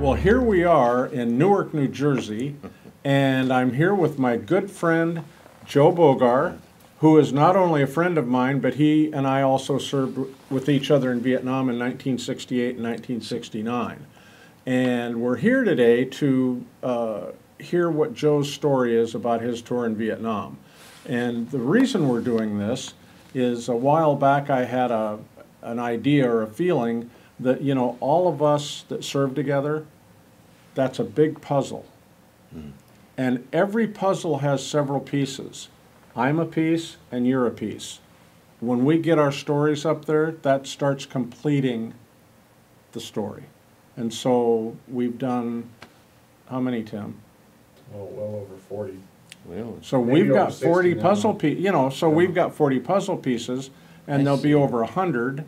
Well, here we are in Newark, New Jersey, and I'm here with my good friend Joe Bogar, who is not only a friend of mine, but he and I also served with each other in Vietnam in 1968 and 1969. And we're here today to hear what Joe's story is about his tour in Vietnam. And the reason we're doing this is a while back I had an idea or a feeling that, you know, all of us that serve together, that's a big puzzle. And every puzzle has several pieces. I'm a piece and you're a piece. When we get our stories up there, that starts completing the story. And so we've done, how many, Tim? Well over 40. Really? So Maybe we've got over 40 60 now. puzzle pieces, you know, so Yeah. we've got 40 puzzle pieces, and there'll be over 100,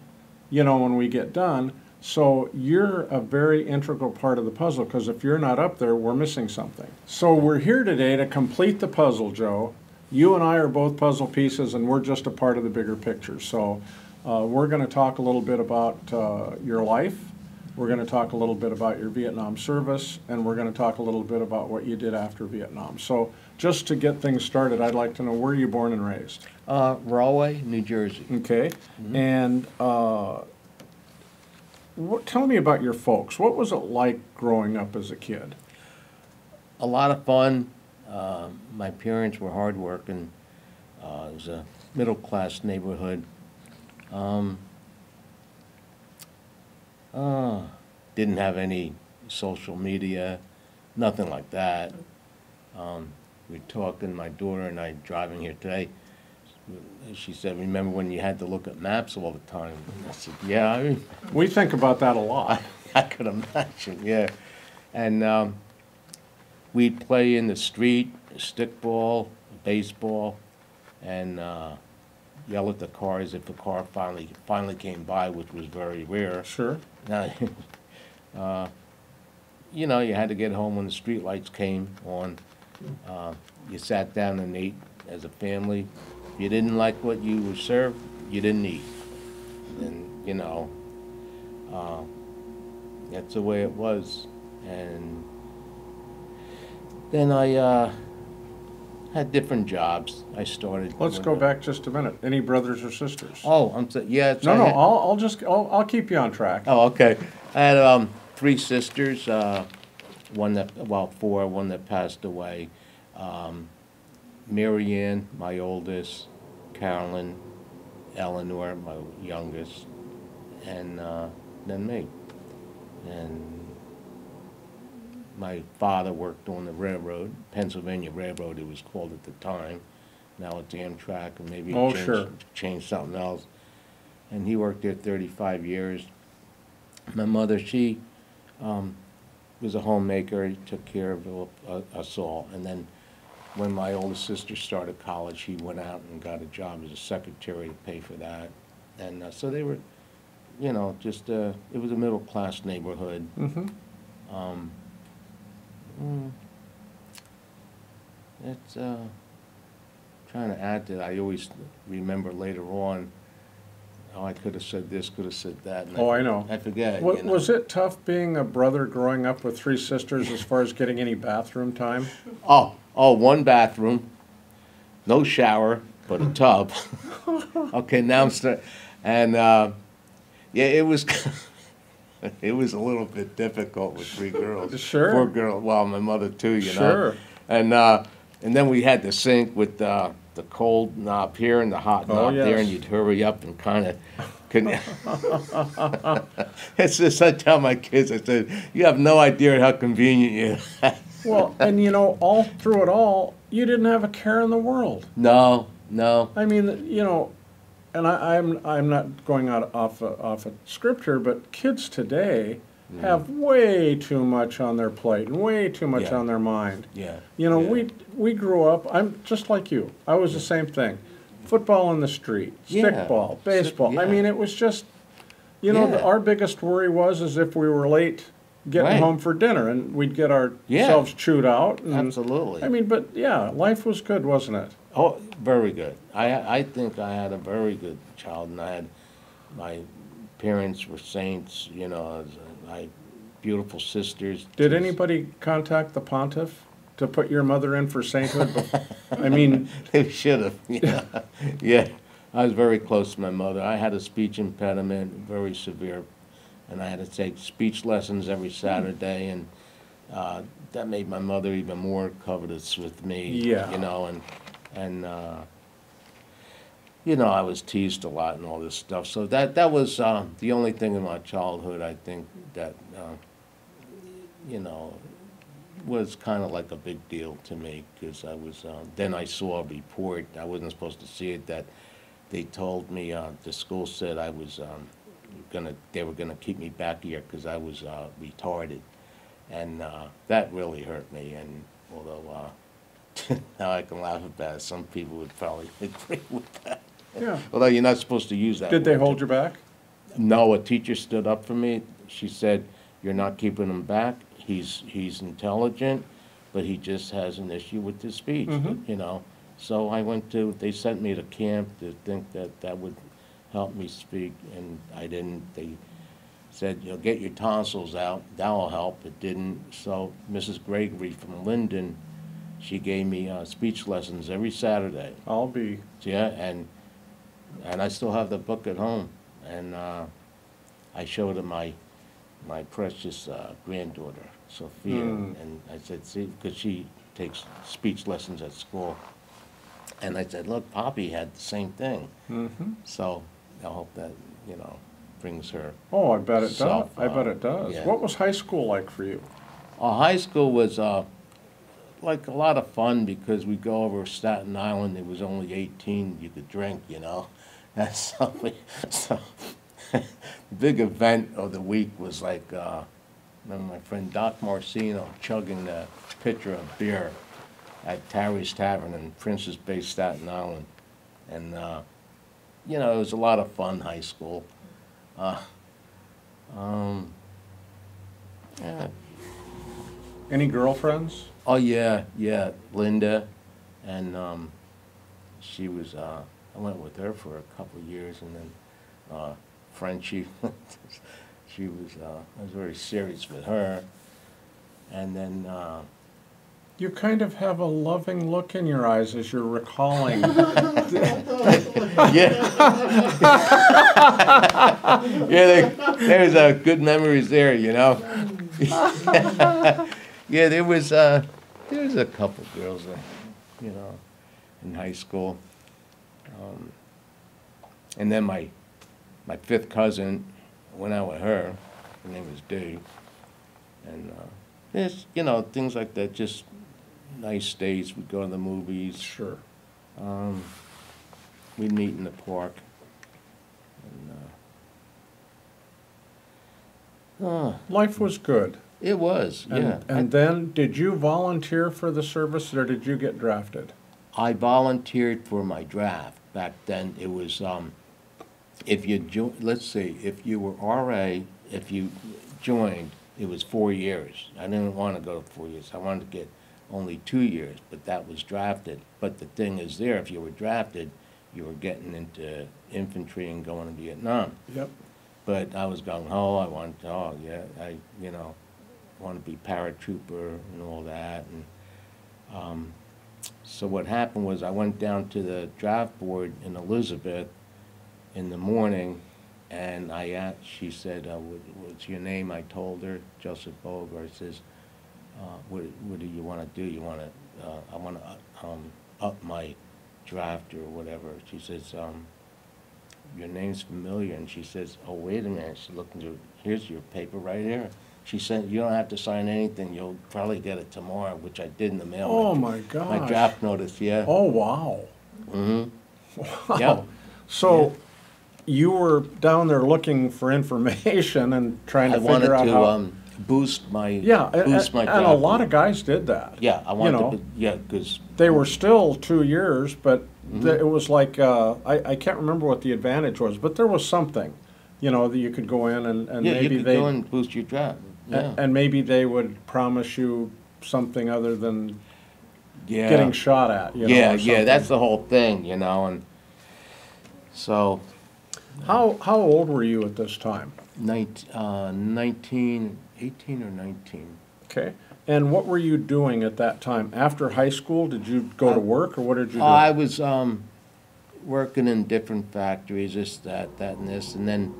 you know, when we get done. So you're a very integral part of the puzzle, because if you're not up there, we're missing something. So we're here today to complete the puzzle, Joe. You and I are both puzzle pieces, and we're just a part of the bigger picture. So we're going to talk a little bit about your life. We're going to talk a little bit about your Vietnam service, and we're going to talk a little bit about what you did after Vietnam. So just to get things started, I'd like to know, where are you born and raised? Rahway, New Jersey. Okay. And tell me about your folks. What was it like growing up as a kid? A lot of fun. My parents were hardworking. It was a middle-class neighborhood. Didn't have any social media, nothing like that. We were talking, my daughter and I driving here today. She said, "Remember when you had to look at maps all the time?" I said, "Yeah, I mean, We think about that a lot. I could imagine, yeah." And we'd play in the street, stickball, baseball, and yell at the cars if the car finally came by, which was very rare. Sure. You know, you had to get home when the street lights came on. You sat down and ate as a family. If you didn't like what you were served, you didn't eat. And, you know, that's the way it was. And then I had different jobs. I started. Let's go back just a minute. Any brothers or sisters? Oh, yeah. No, no. I'll keep you on track. Oh, okay. I had 3 sisters. One that, well, 4. One that passed away. Mary Ann, my oldest. Carolyn, Eleanor, my youngest, and then me. And my father worked on the railroad, Pennsylvania Railroad it was called at the time. Now it's Amtrak, and maybe it changed something else. And he worked there 35 years. My mother, she was a homemaker. He took care of us all. And then when my oldest sister started college, she went out and got a job as a secretary to pay for that. And so they were, you know, just, it was a middle-class neighborhood. It's, trying to add to that, I always remember later on, oh, I could have said this, could have said that. And I know. I forget. What, you know. Was it tough being a brother growing up with 3 sisters as far as getting any bathroom time? Oh, 1 bathroom, no shower, but a tub. Okay, now I'm starting. And, yeah, it was, it was a little bit difficult with 3 girls. Sure. 4 girls, well, my mother too, you know. Sure. And then we had the sink with the cold knob here and the hot knob there, and you'd hurry up and kind of couldn't. It's just, I tell my kids, I said, you have no idea how convenient you are. Well, and you know, all through it all, you didn't have a care in the world. No, no. I mean, you know, and I'm not going out off of scripture, but kids today have way too much on their plate and way too much on their mind. Yeah. You know, we grew up. I'm just like you. I was the same thing. Football in the street, stickball, baseball. I mean, it was just, you know, our biggest worry was as if we were late getting home for dinner, and we'd get ourselves chewed out. And, absolutely. I mean, but yeah, life was good, wasn't it? Oh, very good. I think I had a very good child, and I had, my parents were saints, you know. I beautiful sisters. Did anybody contact the pontiff to put your mother in for sainthood? I mean, They should have. Yeah. Yeah. I was very close to my mother. I had a speech impediment, very severe, and I had to take speech lessons every Saturday, and that made my mother even more covetous with me. Yeah. You know, and you know, I was teased a lot and all this stuff. So that was the only thing in my childhood, I think, that you know, was kind of like a big deal to me, because I was, then I saw a report, I wasn't supposed to see it, that they told me, the school said I was they were gonna keep me back here because I was retarded. And that really hurt me, and although now I can laugh about it, some people would probably agree with that. yeah. Although you're not supposed to use that Did they word. hold you back? No, a teacher stood up for me. She said, "You're not keeping him back. He's intelligent, but he just has an issue with his speech." Mhm. You know. So I went to. They sent me to camp to think that would help me speak, and I didn't. They said, "You'll get your tonsils out. That'll help." It didn't. So Mrs. Gregory from Linden, she gave me speech lessons every Saturday. I'll be. Yeah, and I still have the book at home, and I showed it my precious granddaughter, Sophia, and I said, "See," because she takes speech lessons at school, and I said, "Look, Poppy had the same thing." Mm-hmm. So I hope that, you know, brings her. Oh, I bet it does. Self, I bet it does. yeah. What was high school like for you? High school was like a lot of fun, because we go over Staten Island. It was only 18 you could drink, you know. And so the big event of the week was like, remember my friend Doc Marcino chugging the pitcher of beer at Terry's Tavern in Princess Bay, Staten Island. And, you know, it was a lot of fun, high school. Yeah. Any girlfriends? Oh, yeah, Linda, and she was, I went with her for a couple of years, and then Frenchie, she was, I was very serious with her, and then, You kind of have a loving look in your eyes as you're recalling. yeah. Yeah, there's good memories there, you know. Yeah, there was a couple girls, you know, in high school. And then my fifth cousin, went out with her. Her name was Dave. And there's, you know, things like that, just nice days. We'd go to the movies. Sure. We'd meet in the park. And, Life was good. it was, And, yeah. and then, did you volunteer for the service, or did you get drafted? I volunteered for my draft. Back then, it was, if you let's see, if you were RA, if you joined, it was 4 years. I didn't want to go to 4 years. I wanted to get only 2 years, but that was drafted. But the thing is there, if you were drafted, you were getting into infantry and going to Vietnam. Yep. But I was gung-ho. I wanted to, you know, want to be paratrooper and all that. And so what happened was I went down to the draft board in Elizabeth in the morning, and I asked, she said, what's your name? I told her, Joseph Bogar. Says, what do you want to do? You want to, I want to up my draft or whatever. She says, your name's familiar. And she says, oh, wait a minute. She looked into, here's your paper right here. She said, you don't have to sign anything. You'll probably get it tomorrow, which I did in the mail. Oh, my gosh. My draft notice, yeah. Oh, wow. Mm-hmm. Wow. Yeah. So, you were down there looking for information and trying to I wanted figure out how... to boost my Yeah, boost my and a draft lot board. of guys did that. Yeah, I wanted know. to, yeah, because They were still 2 years, but Mm-hmm. it was like, I can't remember what the advantage was, but there was something, you know, that you could go in and yeah, maybe you could they... go and boost your draft. Yeah, And maybe they would promise you something other than yeah. getting shot at, you know, Yeah, or yeah, something. that's the whole thing, you know, and so How old were you at this time? 18 or 19. Okay. And what were you doing at that time? After high school, did you go to work, or what did you do? I was working in different factories, this, that, and this, and then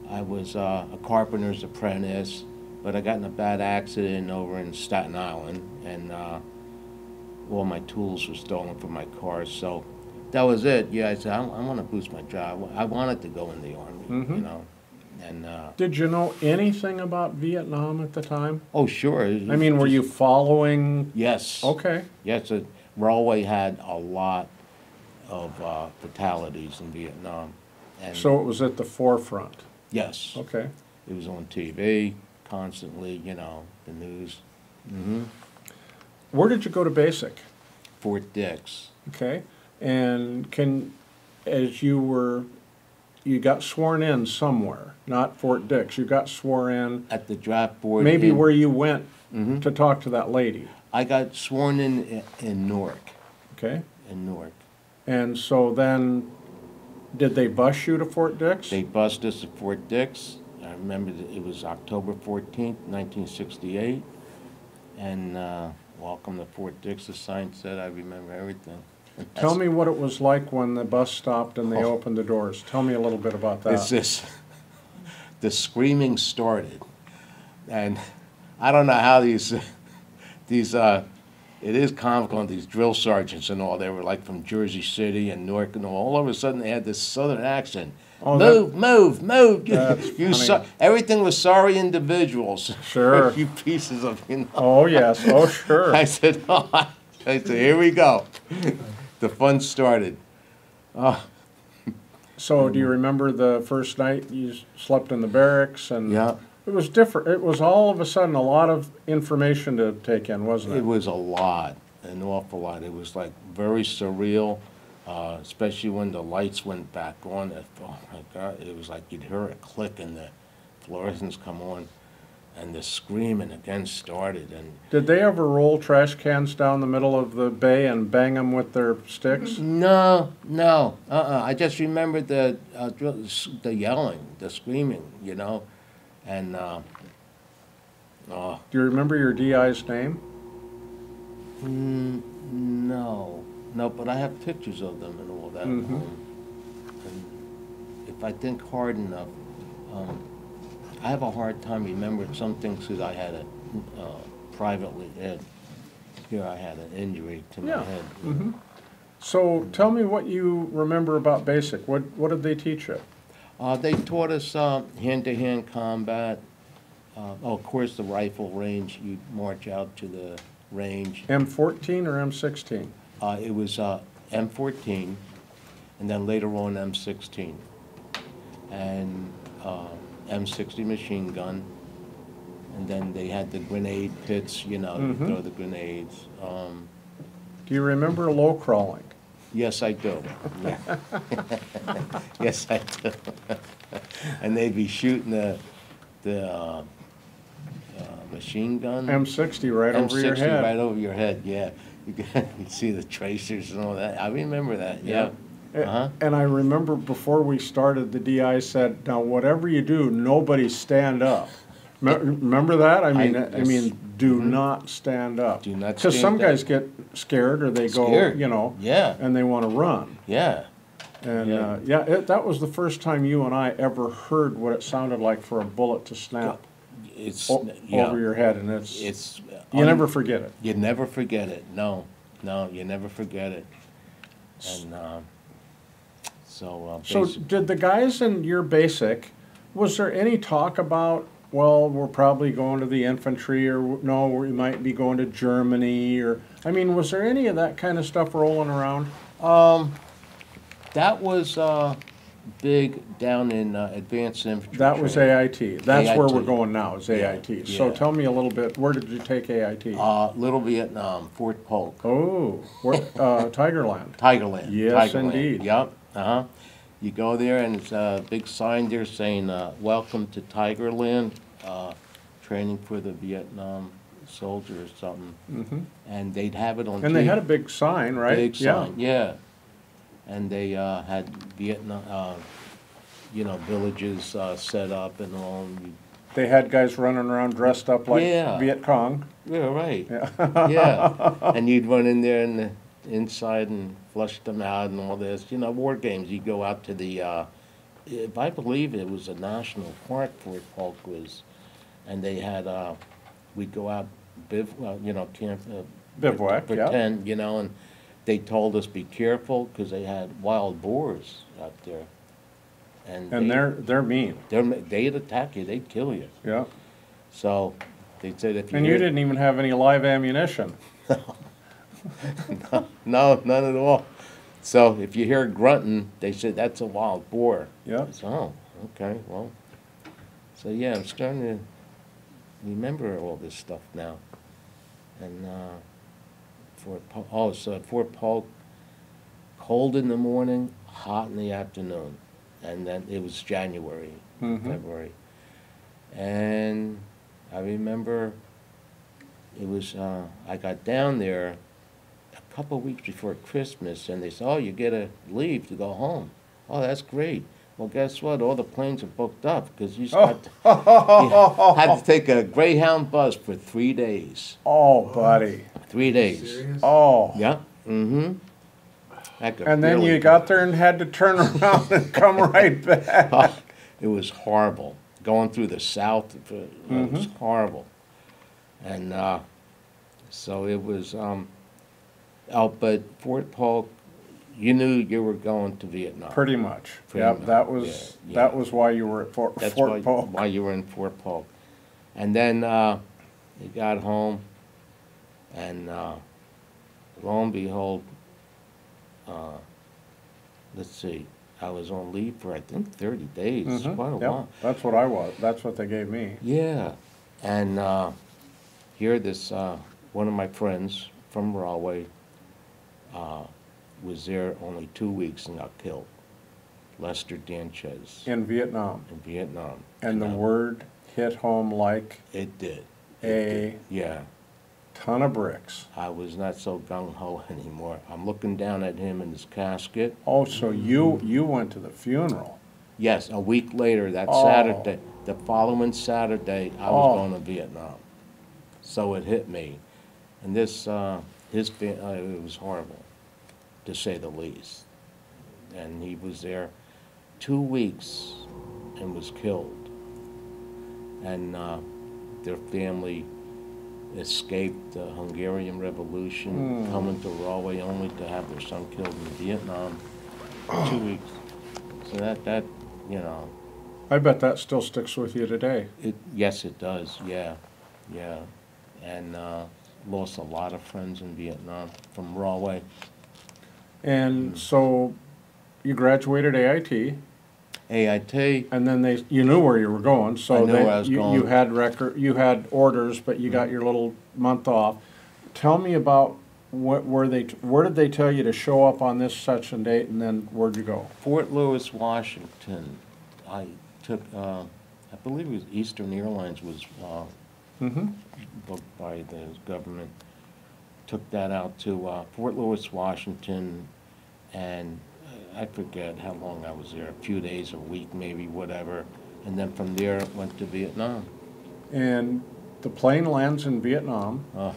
I was a carpenter's apprentice, but I got in a bad accident over in Staten Island, and all my tools were stolen from my car, so that was it. Yeah, I said, I want to boost my job. I wanted to go in the Army, you know, and... Did you know anything about Vietnam at the time? Oh, sure. I mean, were you following? Yes. Okay. Yes, Railway had a lot of fatalities in Vietnam. And So it was at the forefront. yes, Okay. it was on TV constantly, you know, the news. Where did you go to basic? Fort Dix. Okay. And as you got sworn in somewhere, not Fort Dix, you got sworn in At the draft board. maybe where you went to talk to that lady. I got sworn in Newark. Okay. In Newark. And so then, did they bus you to Fort Dix? They bused us at Fort Dix. I remember that it was October 14th, 1968. And welcome to Fort Dix, the sign said. I remember everything. Tell me what it was like when the bus stopped and they Oh. opened the doors. Tell me a little bit about that. It's just, the screaming started. And I don't know how these, it is comical, these drill sergeants and all, they were like from Jersey City and Newark and all of a sudden they had this southern accent. Oh, move. That's funny. Everything was sorry individuals. Sure. You pieces of, you know. Oh, yes. Oh, sure. I said, here we go. The fun started. So do you remember the first night you slept in the barracks? And Yeah. it was different. It was all of a sudden a lot of information to take in, wasn't It it? was a lot, an awful lot. It was like very surreal, especially when the lights went back on. Oh my God, it was like you'd hear a click and the fluorescents come on, and the screaming again started. And Did they ever roll trash cans down the middle of the bay and bang them with their sticks? no, I just remembered the yelling, the screaming, you know, and oh. Do you remember your DI's name? No, but I have pictures of them and all that. And if I think hard enough, I have a hard time remembering some things because I had privately, here I had an injury to my Yeah. head. So tell me what you remember about basic. What did they teach you? They taught us hand-to-hand combat. Of course, the rifle range, you march out to the range. M14 or M16? It was M14, and then later on M16, and M60 machine gun, and then they had the grenade pits, you know, to throw the grenades. Do you remember low crawling? Yes, I do. Yeah. Yes, I do. And they'd be shooting the machine gun. M60 right over your M60 head. right over your head, yeah. You see the tracers and all that. I remember that, yeah. And I remember before we started, the DI said, "Now, whatever you do, nobody stand up." Remember that? I mean, do not stand up. Do not Because stand some up. guys get scared or they go, Scared. you know, Yeah. and they want to run. Yeah. And Yeah. that was the first time you and I ever heard what it sounded like for a bullet to snap It's over your head, and It's you never forget it. You never forget it. No, you never forget it. And So did the guys in your basic, was there any talk about, well, we're probably going to the infantry, or no, we might be going to Germany, or, I mean, was there any of that kind of stuff rolling around? that was big down in advanced infantry. That was training. AIT. That's where we're AIT. going now, is Yeah, AIT. So yeah. tell me a little bit, where did you take AIT? Little Vietnam, Fort Polk. Oh, Tigerland. Tigerland. Yes, Tigerland. indeed. Yep. You go there and it's a big sign there saying, "Welcome to Tigerland, training for the Vietnam soldier" or something. And they'd have it on. And they TV. had a big sign, right? Big sign, yeah. And they had Vietnam, you know, villages set up and all. And They had guys running around dressed up like Yeah. Viet Cong. yeah, right. Yeah. Yeah, and you'd run in there and inside and flush them out and all this. You know, war games. You go out to the, if I believe it was a national park, Fort Polk was, and they had, we'd go out, you know, camp, Bivouac, yeah. pretend, you know, and they told us be careful because they had wild boars out there. And they, they're mean. they'd attack you, they'd kill you. Yeah. So they said if you And you hear- didn't even have any live ammunition. No, none at all. So if you hear grunting, they said that's a wild boar. Yeah. I said, oh, okay, well. So yeah, I'm starting to remember all this stuff now. And Fort Polk, cold in the morning, hot in the afternoon. And then it was January, February. And I remember it was, I got down there a couple of weeks before Christmas, and they said, oh, you get a leave to go home. Oh, that's great. Well, guess what? All the planes are booked up because you had to take a Greyhound bus for 3 days. Oh, buddy. 3 days. Serious? Oh. Yeah. Mm-hmm. And then you got there and had to turn around and come right back. It was horrible. Going through the South, it was horrible. And so it was, but Fort Polk, you knew you were going to Vietnam. Pretty much. Pretty Yeah, much, that was why you were at Fort That's Polk. why you were in Fort Polk. And then you got home, and lo and behold, let's see, I was on leave for, I think, 30 days, quite a Yep, while. that's what I was. That's what they gave me. Yeah, and here this, one of my friends from Rahway was there only 2 weeks and got killed. Lester Danchez In Vietnam. in Vietnam. And the word hit home like It did. a Yeah, ton of bricks. I was not so gung-ho anymore. I'm looking down at him in his casket. Oh, so you went to the funeral. Yes, a week later, that Oh. Saturday, the following Saturday, I was going to Vietnam. So it hit me. And this, it was horrible, to say the least. And he was there 2 weeks and was killed. And their family escaped the Hungarian Revolution, coming to Rahway only to have their son killed in Vietnam. 2 weeks. So that, you know, I bet that still sticks with you today. yes, it does, yeah, yeah. And lost a lot of friends in Vietnam from Rahway. And so you graduated AIT, AIT, and then you knew where you were going. So I knew then where I was you going. you had orders, but you got your little month off. Tell me about where did they tell you to show up on this such and date, and then where'd you go? Fort Lewis, Washington. I took, I believe it was Eastern Airlines was booked by the government. Took that out to Fort Lewis, Washington, and I forget how long I was there, a few days, a week maybe, whatever. And then from there, went to Vietnam. And the plane lands in Vietnam, Yeah.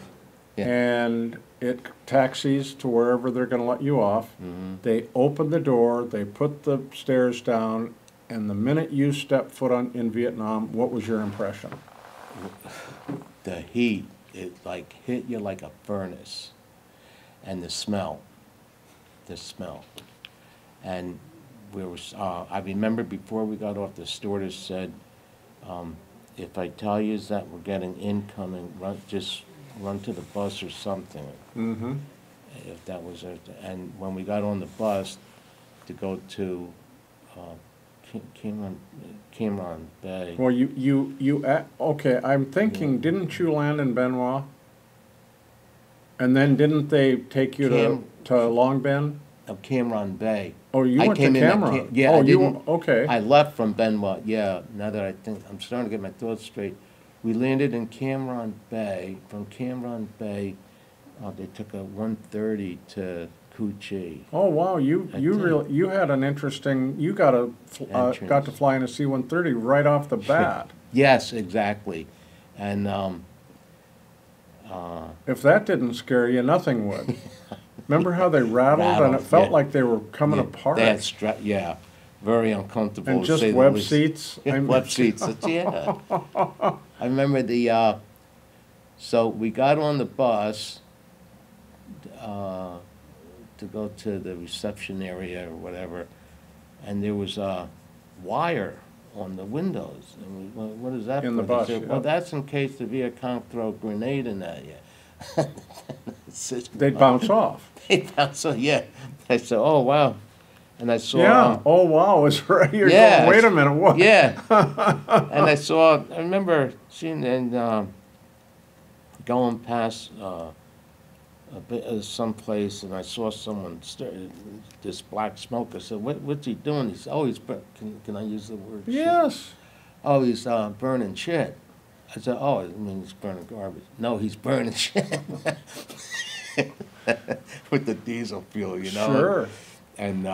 and it taxis to wherever they're going to let you off. They open the door, they put the stairs down, and the minute you step foot in Vietnam, what was your impression? The heat, it like hit you like a furnace. And the smell. And we were, I remember before we got off, the stewardess said, if I tell you that we're getting incoming, just run to the bus or something. If that was it. And when we got on the bus to go to Cameron Bay. Well, okay, I'm thinking, didn't you land in Benoit? And then didn't they take you to Long Binh? Of Cameron Bay. Oh, you went to came in at Cameron? yeah, Oh, I didn't. okay. I left from Benoit, yeah, now that I think, I'm starting to get my thoughts straight. We landed in Cameron Bay. From Cameron Bay, they took a 1:30 to Cu Chi. Oh wow, you I did. really you had an interesting. You got got to Entrance. fly in a C-130 right off the bat. Yes, exactly. And If that didn't scare you, nothing would. Remember how they rattled and it Rattled, felt yeah. like they were coming yeah, apart? They had yeah, very uncomfortable. And to just say the web least. seats. Yeah, web seats. Yeah. I remember the. So we got on the bus to go to the reception area or whatever, and there was a wire on the windows. And we, well, what is that In for? the They bus, said, yeah. well, that's in case the Viet Cong throw a grenade in at you. They'd bounce off. They bounce. So yeah, I said, oh wow, and I saw. Yeah. Oh wow, it's right. You're Yeah, going, wait a minute. What? Yeah, and I remember seeing and going past someplace, and I saw someone this black smoke. I said, "What's he doing?" He said, "Oh, can I use the word?" Shit? Yes. Oh, he's burning shit. I said, "Oh, I mean he's burning garbage." No, he's burning shit with the diesel fuel, you know. Sure. And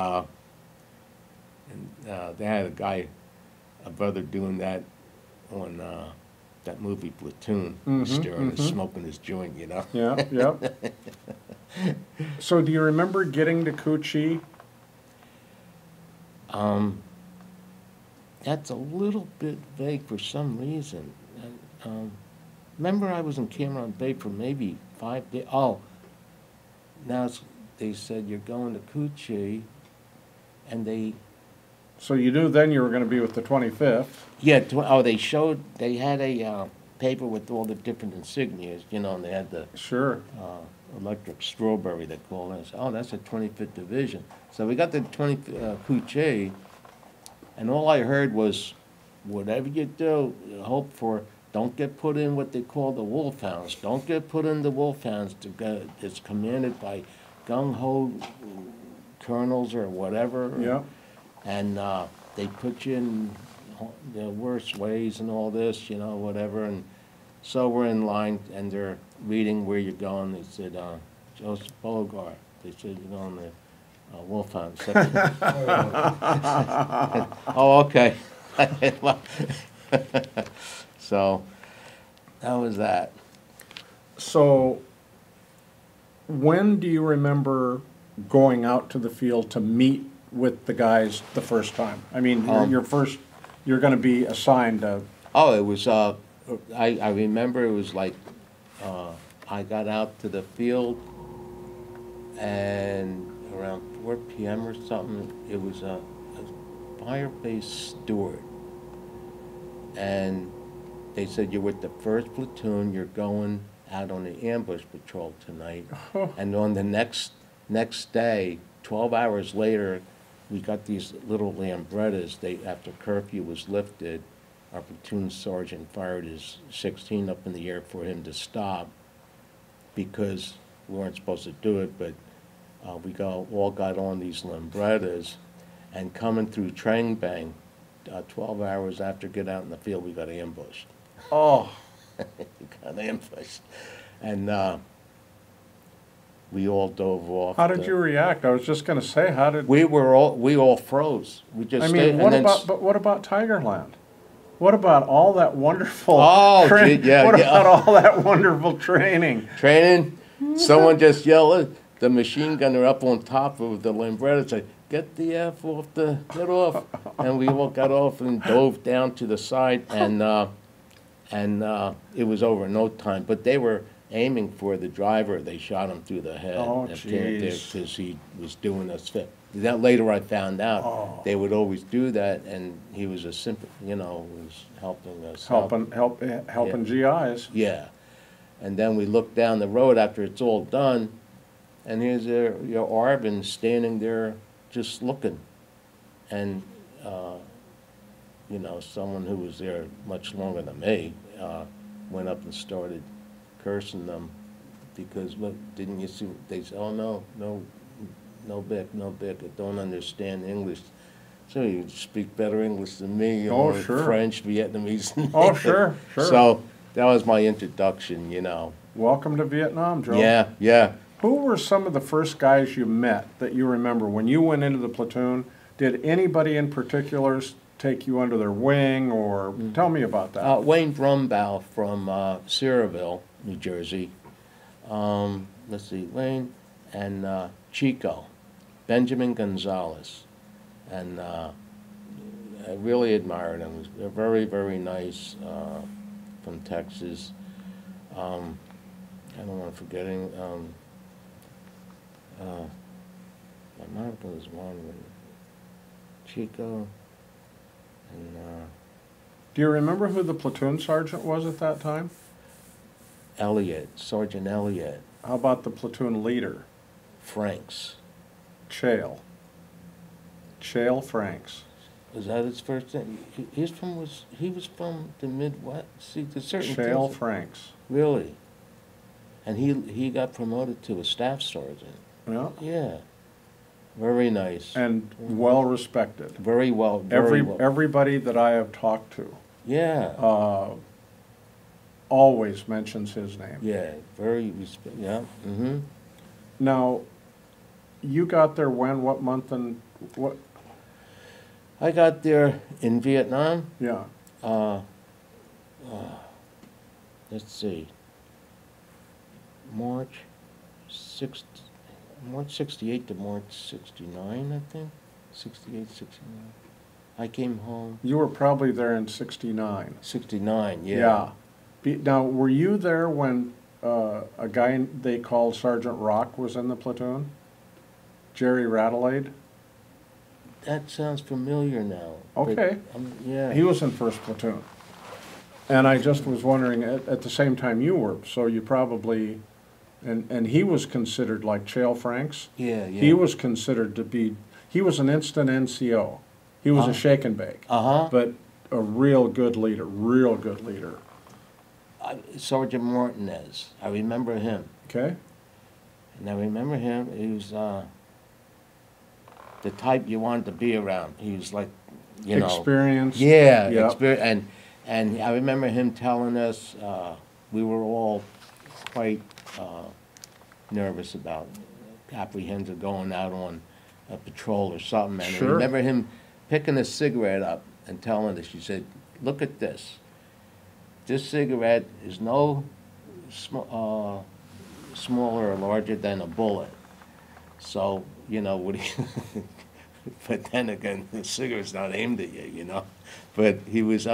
they had a brother doing that on that movie Platoon, stirring and smoking his joint, you know. Yeah. Yep. So, do you remember getting to Cu Chi? That's a little bit vague for some reason. Remember, I was in Cameron Bay for maybe 5 days. Oh, now they said you're going to Cu Chi, and they. So you knew then you were going to be with the 25th. Yeah, they had a paper with all the different insignias, you know, and they had the Sure. electric strawberry, they call it. Oh, that's the 25th Division. So we got the 20th Cu Chi, and all I heard was, whatever you do, hope for, don't get put in what they call the Wolfhounds. Don't get put in the Wolfhounds. It's commanded by gung-ho colonels or whatever. Yeah. And they put you in the worst ways and all this, you know, whatever. And so we're in line, and they're reading where you're going. They said, Joe Bogar. They said, you're going to Wolfhound section. Oh, okay. So that was that. So, when do you remember going out to the field to meet with the guys the first time? I mean, you're going to be assigned a. Oh, it was, I remember it was like, I got out to the field, and around 4 p.m. or something, it was a fire-based steward. And they said, you're with the 1st platoon, you're going out on the ambush patrol tonight. And on the next day, 12 hours later, we got these little Lambrettas. After curfew was lifted, our platoon sergeant fired his 16 up in the air for him to stop, because we weren't supposed to do it, but we all got on these Lambrettas, and coming through Trang Bang, 12 hours after getting out in the field, we got ambushed. Oh. We got ambushed. And we all dove off. How did you react? I was just going to say, how did. We all froze. We just I stayed, mean, and then what about Tigerland? What about all that wonderful yeah, what yeah. about all that wonderful training? Training, someone just yelled, the machine gunner up on top of the Lambretta said, get the F off get off. And we all got off and dove down to the side, and it was over in no time. But they were aiming for the driver. They shot him through the head. Oh, jeez. Because he was doing us fit. That later I found out they would always do that, and he was was helping us. Helping GIs. Yeah. And then we looked down the road after it's all done, and here's your Arvin standing there just looking. And, someone who was there much longer than me went up and started cursing them because, look, didn't you see? They said, oh, no Bic, I don't understand English. So you speak better English than me, or sure. French, Vietnamese. Oh, sure. So that was my introduction, Welcome to Vietnam, Joe. Yeah. Who were some of the first guys you met that you remember when you went into the platoon? Did anybody in particular take you under their wing, or tell me about that? Wayne Brumbaugh from Cedarville, New Jersey. Let's see, Wayne and Chico, Benjamin Gonzalez, and I really admired him. He was very, very nice, from Texas. I don't want to forget him. My mom was one with Chico, and Do you remember who the platoon sergeant was at that time? Elliott, Sergeant Elliott, How about the platoon leader? Franks. Chale. Chale Franks. Was that his first name? He was from the Midwest. See, there's certain Chale things. Franks. Really? And he got promoted to a staff sergeant. Yeah. Yeah. Very nice. And well respected. Very well. Very well. Everybody that I have talked to Yeah. always mentions his name. Yeah. Very respect. Yeah. Mm-hmm. Now, you got there when, what month, and what? I got there in Vietnam. Yeah. Let's see. March 68 to March 69, I think. 68, 69. I came home. You were probably there in 69. 69, yeah. Now, were you there when a guy they called Sergeant Rock was in the platoon? Jerry Rattlade? That sounds familiar now. Okay. But, yeah. He was in first platoon. And I just was wondering, at the same time you were, so you probably, and he was considered like Chale Franks. Yeah, yeah. He was considered to be, he was an instant NCO. He was a shake and bake. Uh-huh. But a real good leader, real good leader. Sergeant Martinez. I remember him. Okay? And I remember him. He was the type you wanted to be around. He was like, you know. Experience. Yeah, Yep. experience. And I remember him telling us, we were all quite nervous about, apprehensive going out on a patrol or something. And Sure. I remember him picking a cigarette up and telling us, he said, look at this. This cigarette is no smaller or larger than a bullet. So, you know, what he but then again, the cigarette's not aimed at you, you know. But he was,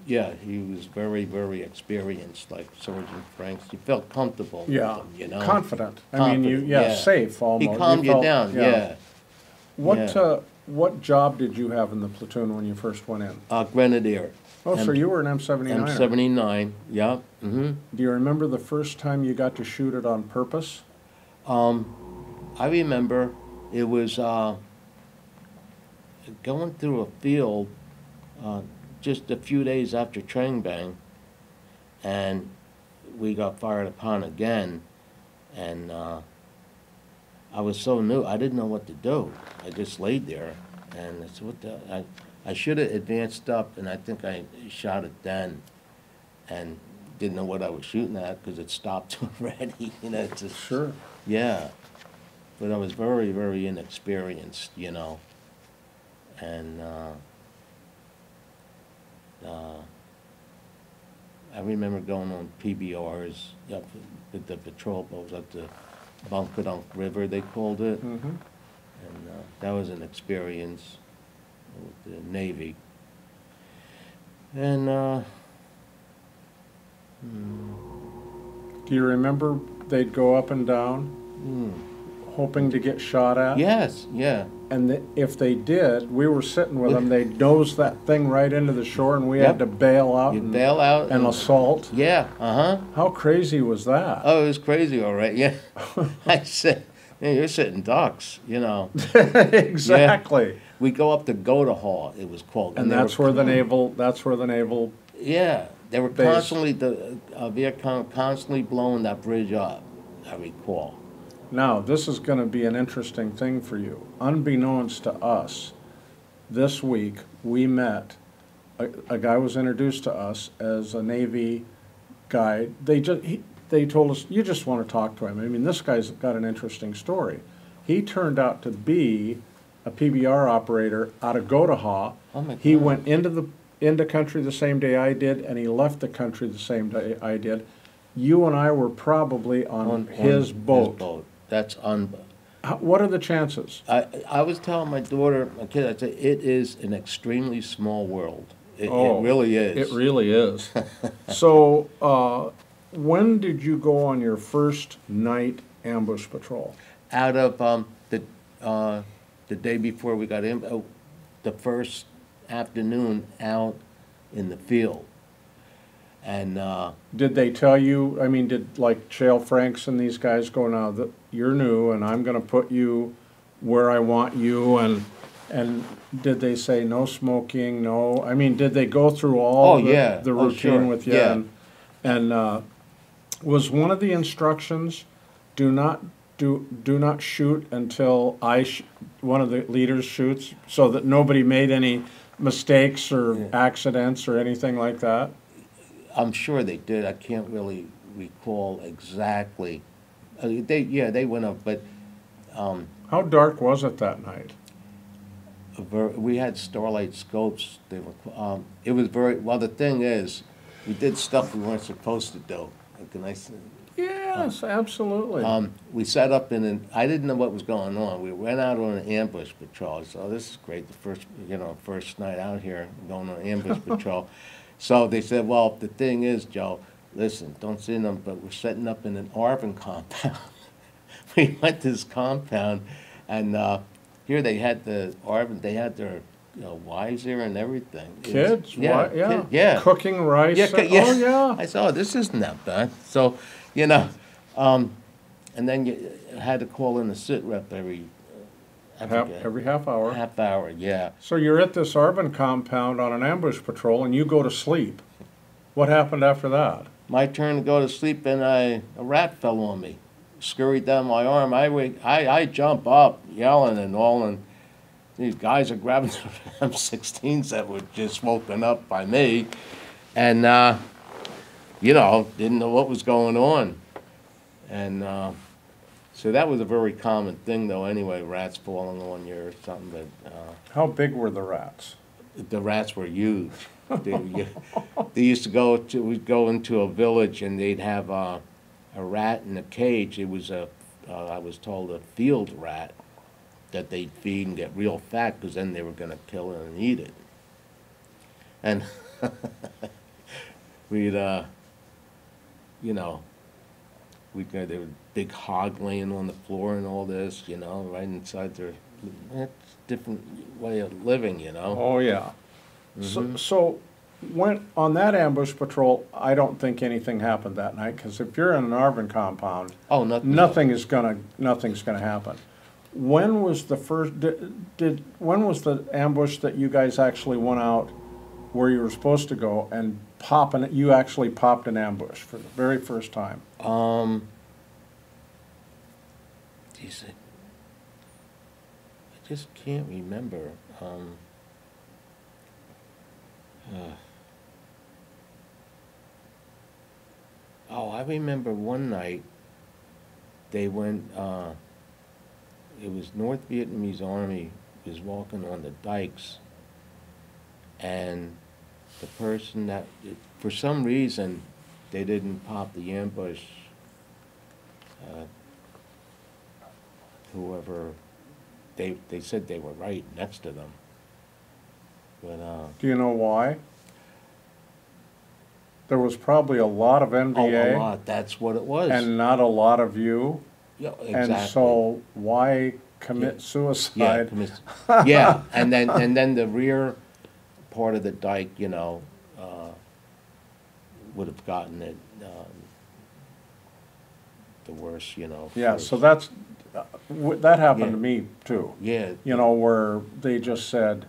yeah, he was very, very experienced, like Sergeant Franks. You felt comfortable with Yeah. him, you know. Confident. I mean, Confident, safe almost. He calmed you felt- down, yeah. What job did you have in the platoon when you first went in? Grenadier. Oh, so you were an M79er. M79, yeah. Mm-hmm. Do you remember the first time you got to shoot it on purpose? I remember it was going through a field just a few days after Train Bang, and we got fired upon again, and I was so new, I didn't know what to do. I just laid there, and I said, what the, I should have advanced up, and I think I shot it then, and didn't know what I was shooting at because it stopped already, you know. It's just, Sure. yeah, but I was very, very inexperienced, you know, and I remember going on PBRs up with the patrol boats up the Bunkadunk River, they called it, Mm-hmm. and that was an experience with the Navy. And Do you remember they'd go up and down, hoping to get shot at? yes, yeah. And if they did, we were sitting with them, they'd nose that thing right into the shore, and we Yep. had to bail out You and, bail out and assault. yeah, uh-huh. How crazy was that? Oh, it was crazy, all right, yeah. I said, "Man, you're sitting ducks, you know." Exactly. We go up to Goda Hall, it was called. And they that's were- where the naval. Yeah, they were base. constantly, the Viet Cong constantly blowing that bridge up, I recall. Now, this is going to be an interesting thing for you. Unbeknownst to us, this week we met. A guy was introduced to us as a Navy guy. they told us, you just want to talk to him. I mean, this guy's got an interesting story. He turned out to be a PBR operator out of Godaha. Oh my He God. went into country the same day I did, and he left the country the same day I did. You and I were probably on his boat. That's What are the chances? I was telling my daughter, my kid, I said, it is an extremely small world. It really is. It really is. So, when did you go on your first night ambush patrol? Out of the day before we got in, the first afternoon out in the field. And Did they tell you, I mean, did like Shale Franks and these guys go, now that you're new and I'm gonna put you where I want you, and did they say no smoking, no, I mean, did they go through all the routine sure. with you? Yeah. And was one of the instructions, do not shoot until one of the leaders shoots, so that nobody made any mistakes or accidents or anything like that? I'm sure they did. I can't really recall exactly. They went up, but How dark was it that night? we had starlight scopes. They were. It was very well. The thing is, we did stuff we weren't supposed to do. Can I say? Yes, absolutely. We set up I didn't know what was going on. We went out on an ambush patrol. So this is great. The first night out here, going on an ambush patrol. So they said, well, the thing is, Joe, listen, don't see them, but we're setting up in an Arvin compound. We went to this compound, and here they had the Arvin. They had their wives there and everything. Kids, yeah, yeah, cooking rice. yeah, yeah. Oh, yeah. I saw this isn't that bad. So, and then you had to call in the sit rep every Half hour. half hour. Yeah. So you're at this Arvin compound on an ambush patrol, and you go to sleep. What happened after that? My turn to go to sleep, and a rat fell on me, scurried down my arm. I jump up, yelling and all, and these guys are grabbing the M16s that were just woken up by me, and didn't know what was going on, and so that was a very common thing, though. Anyway, rats falling on you or something. But How big were the rats? the rats were huge. They used to we'd go into a village, and they'd have a rat in a cage. It was I was told, a field rat that they'd feed and get real fat, because then they were going to kill it and eat it. And we'd, there was a big hog laying on the floor and all this, right inside their, it's a different way of living, Oh, yeah. So when on that ambush patrol, I don't think anything happened that night, because if you're in an Arvin compound, Oh, nothing's gonna happen. When was the first? When was the ambush that you guys actually went out where you were supposed to go and you actually popped an ambush for the very first time? Geez, I just can't remember. I remember one night they went, it was North Vietnamese Army was walking on the dikes, and the person that, for some reason, they didn't pop the ambush. Whoever, they said they were right next to them. But, Do you know why? There was probably a lot of NVA. a lot, that's what it was. And not a lot of you. Yeah, exactly. And so why commit suicide? Yeah, and then the rear part of the dike, would have gotten it the worst, Yeah, first. so that happened to me too. Yeah. Where they just said,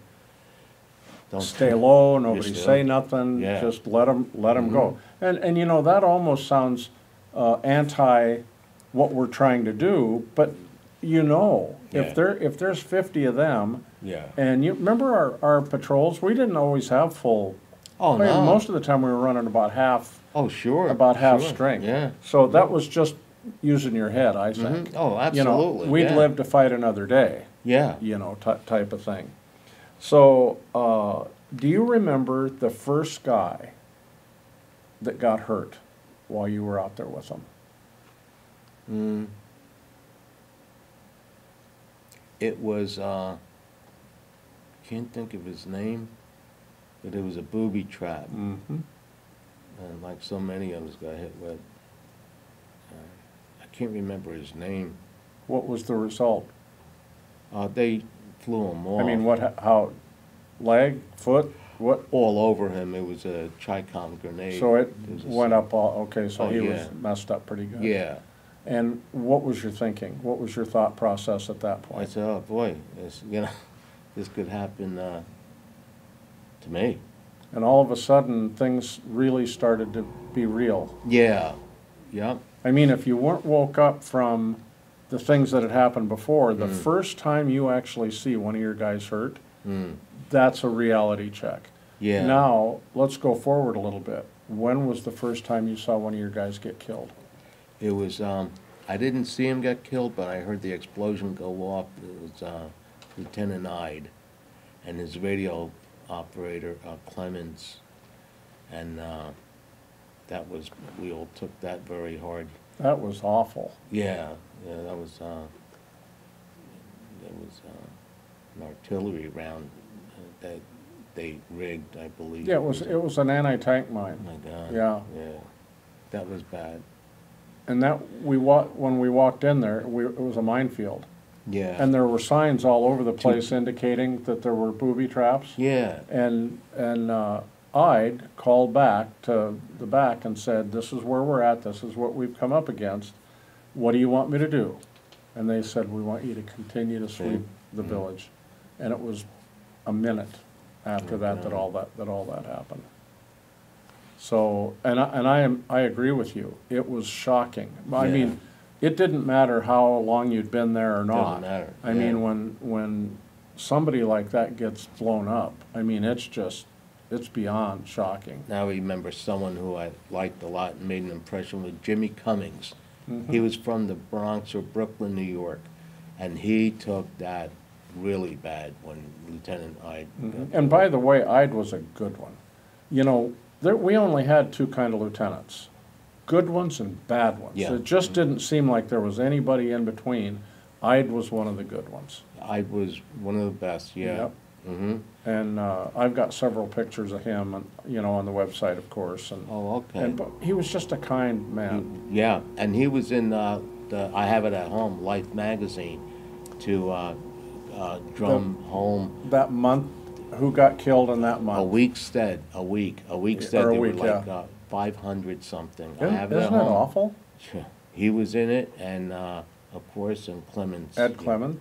Don't stay low, nobody Just, say nothing, yeah. just let them go. And that almost sounds anti what we're trying to do, but if there's 50 of them, Yeah. and you remember our patrols, we didn't always have full. Oh, I mean, no. most of the time we were running about half Oh, sure. about half sure. strength. Yeah. So that was just using your head, I think. Oh, You know, absolutely. we'd yeah. live to fight another day, Yeah. you know, type of thing. So, do you remember the first guy that got hurt while you were out there with him? It was, can't think of his name, but it was a booby trap. Mm-hmm. And like so many of us got hit with. I can't remember his name. What was the result? They flew him off. I mean, how, leg, foot, what? All over him. It was a Chicom grenade. So it was a went up all, okay, so Oh, he was yeah. messed up pretty good. Yeah. And what was your thinking? What was your thought process at that I point? said, oh boy, this could happen to me. And all of a sudden, things really started to be real. Yeah. Yep. I mean, if you weren't woke up from the things that had happened before, the first time you actually see one of your guys hurt, that's a reality check. Yeah. Now, let's go forward a little bit. When was the first time you saw one of your guys get killed? It was, I didn't see him get killed, but I heard the explosion go off. It was Lieutenant Ide and his radio operator, Clemens. And that was, we all took that very hard. That was awful. Yeah, that was an artillery round that they rigged, I believe. Yeah, it was an anti-tank mine. Oh my God. Yeah. Yeah, that was bad. And that, when we walked in there, it was a minefield. Yeah. And there were signs all over the place indicating that there were booby traps. Yeah. And Ide called back to the back and said, this is where we're at, this is what we've come up against, what do you want me to do? And they said, we want you to continue to sweep the village. And it was a minute after that all that happened. So, and I agree with you, it was shocking. I Yeah. mean, it didn't matter how long you'd been there or not. Doesn't matter. I mean, when somebody like that gets blown up, I mean, it's beyond shocking. Now I remember someone who I liked a lot and made an impression with Jimmy Cummings. He was from the Bronx or Brooklyn, New York, and he took that really bad when Lieutenant Ide. And by the way, Ide was a good one. You know, we only had two kind of lieutenants, good ones and bad ones. Yeah. It just didn't seem like there was anybody in between. Ide was one of the good ones. Ide was one of the best, yeah. Yep. Mm-hmm. And I've got several pictures of him, you know, on the website, of course. And, Oh, okay. but he was just a kind man. Yeah, and he was in I have it at home, Life magazine, to drum home That month, who got killed in that month? a week stead. There were like 500 something. I have it at Isn't it home. awful? He was in it, and of course, and Clemens. Ed Clennon.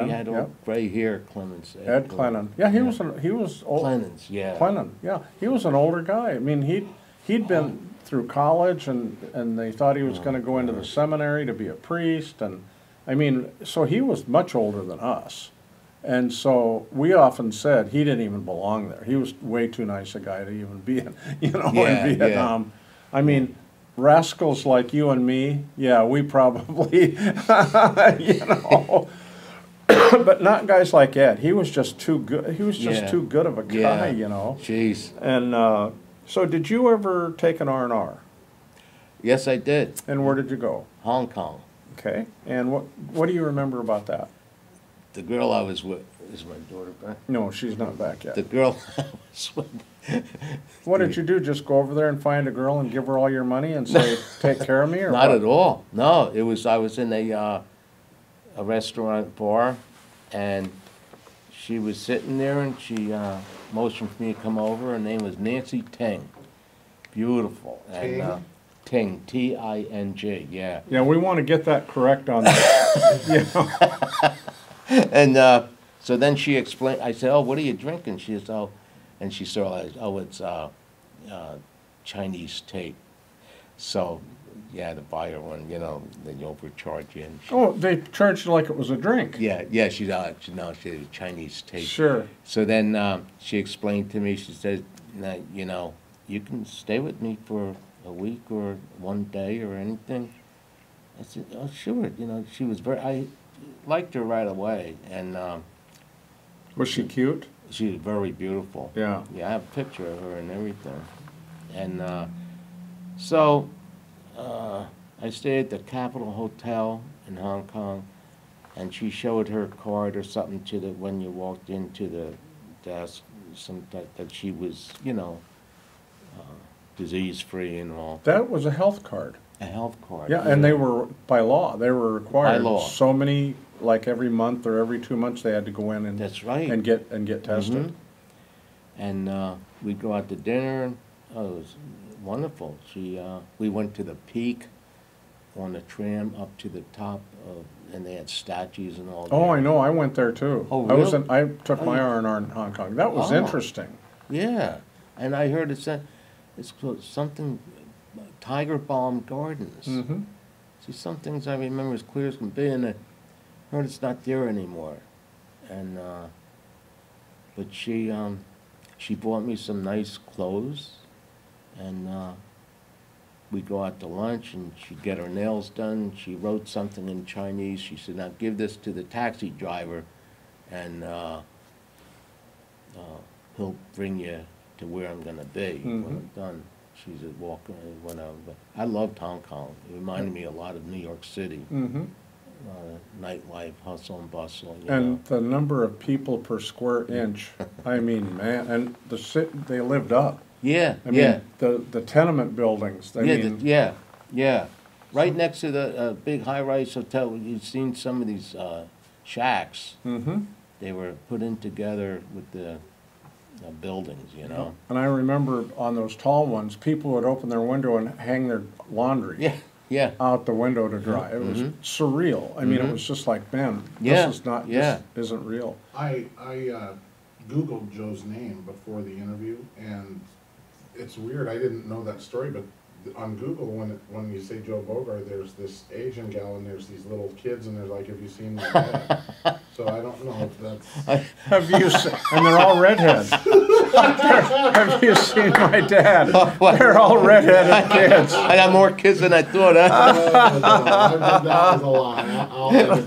He had all Yep. gray hair, Clemens. Ed Clennon. Yeah, he was old. Clemens, yeah. Clennon, yeah. He was an older guy. I mean, he'd been through college, and they thought he was going to go into the seminary to be a priest, and I mean, so he was much older than us. And so we often said he didn't even belong there. He was way too nice a guy to even be in, in Vietnam. I mean, rascals like you and me, yeah, we probably, but not guys like Ed. He was just too good. He was just too good of a guy, you know. Jeez. And so, did you ever take an R&R? Yes, I did. And where did you go? Hong Kong. Okay. And what do you remember about that? The girl I was with, is my daughter back? No, she's not back yet. The girl I was with. What did you do? Just go over there and find a girl and give her all your money and say, "Take care of me"? Or Not what? at all. No, I was in a restaurant bar, and she was sitting there, and she motioned for me to come over. Her name was Nancy Ting. Beautiful. And, Ting, T-I-N-G, yeah. Yeah, we want to get that correct on that. You know? And so then she explained, I said, oh, what are you drinking? She said, oh, and she said, oh, it's Chinese tape. So, yeah, to buy her one, you know, they overcharge you. And Oh, they charged you like it was a drink. yeah, she had Chinese tape. Sure. So then she explained to me, she said, that, you know, you can stay with me for a week or one day or anything? I said, oh, sure. You know, she was I liked her right away, and Was she cute? she was very beautiful. Yeah. Yeah, I have a picture of her and everything. And so I stayed at the Capitol Hotel in Hong Kong, and she showed her card or something to the when you walked into the desk, that she was, you know, disease-free and all. That was a health card. A health card. Yeah, and they were, by law, they were required. By law. So many, like every month or every 2 months, they had to go in and. That's right. And get tested. Mhm. And we'd go out to dinner, and oh, it was wonderful. We went to the Peak on the tram up to the top of, and they had statues and all that. Oh, I know, I went there too. Oh, I was really? I took my Oh. R&R in Hong Kong. That was Oh. interesting. Yeah, and I heard it's called something, Tiger Balm Gardens. Mm-hmm. See, some things I remember as clear as can be, and I heard it's not there anymore. And but she bought me some nice clothes, and we'd go out to lunch, and she'd get her nails done. She wrote something in Chinese. She said, "Now give this to the taxi driver, and he'll bring you to where I'm gonna be when I'm done." She said, "Walking," went out. But I loved Hong Kong. It reminded me a lot of New York City. Mm-hmm. Nightlife, hustle and bustle. You know. And the number of people per square inch, I mean, man, and they lived up. Yeah, I mean, the tenement buildings, I mean. Yeah. Right next to the big high-rise hotel, you've seen some of these shacks. Mm-hmm. They were put in together with the buildings, you know. And I remember on those tall ones, people would open their window and hang their laundry Yeah. out the window to dry. It was surreal. I mean, it was just like, man, this is not, this isn't real. I Googled Joe's name before the interview, and it's weird, I didn't know that story, but on Google, when you say Joe Bogar, there's this Asian gal and there's these little kids, and they're like, "Have you seen my dad?" So I don't know if that's... Have you seen, and they're all redheads. Have you seen my dad? They're all redheaded kids. I got more kids than I thought, huh? That was a lie. I'll edit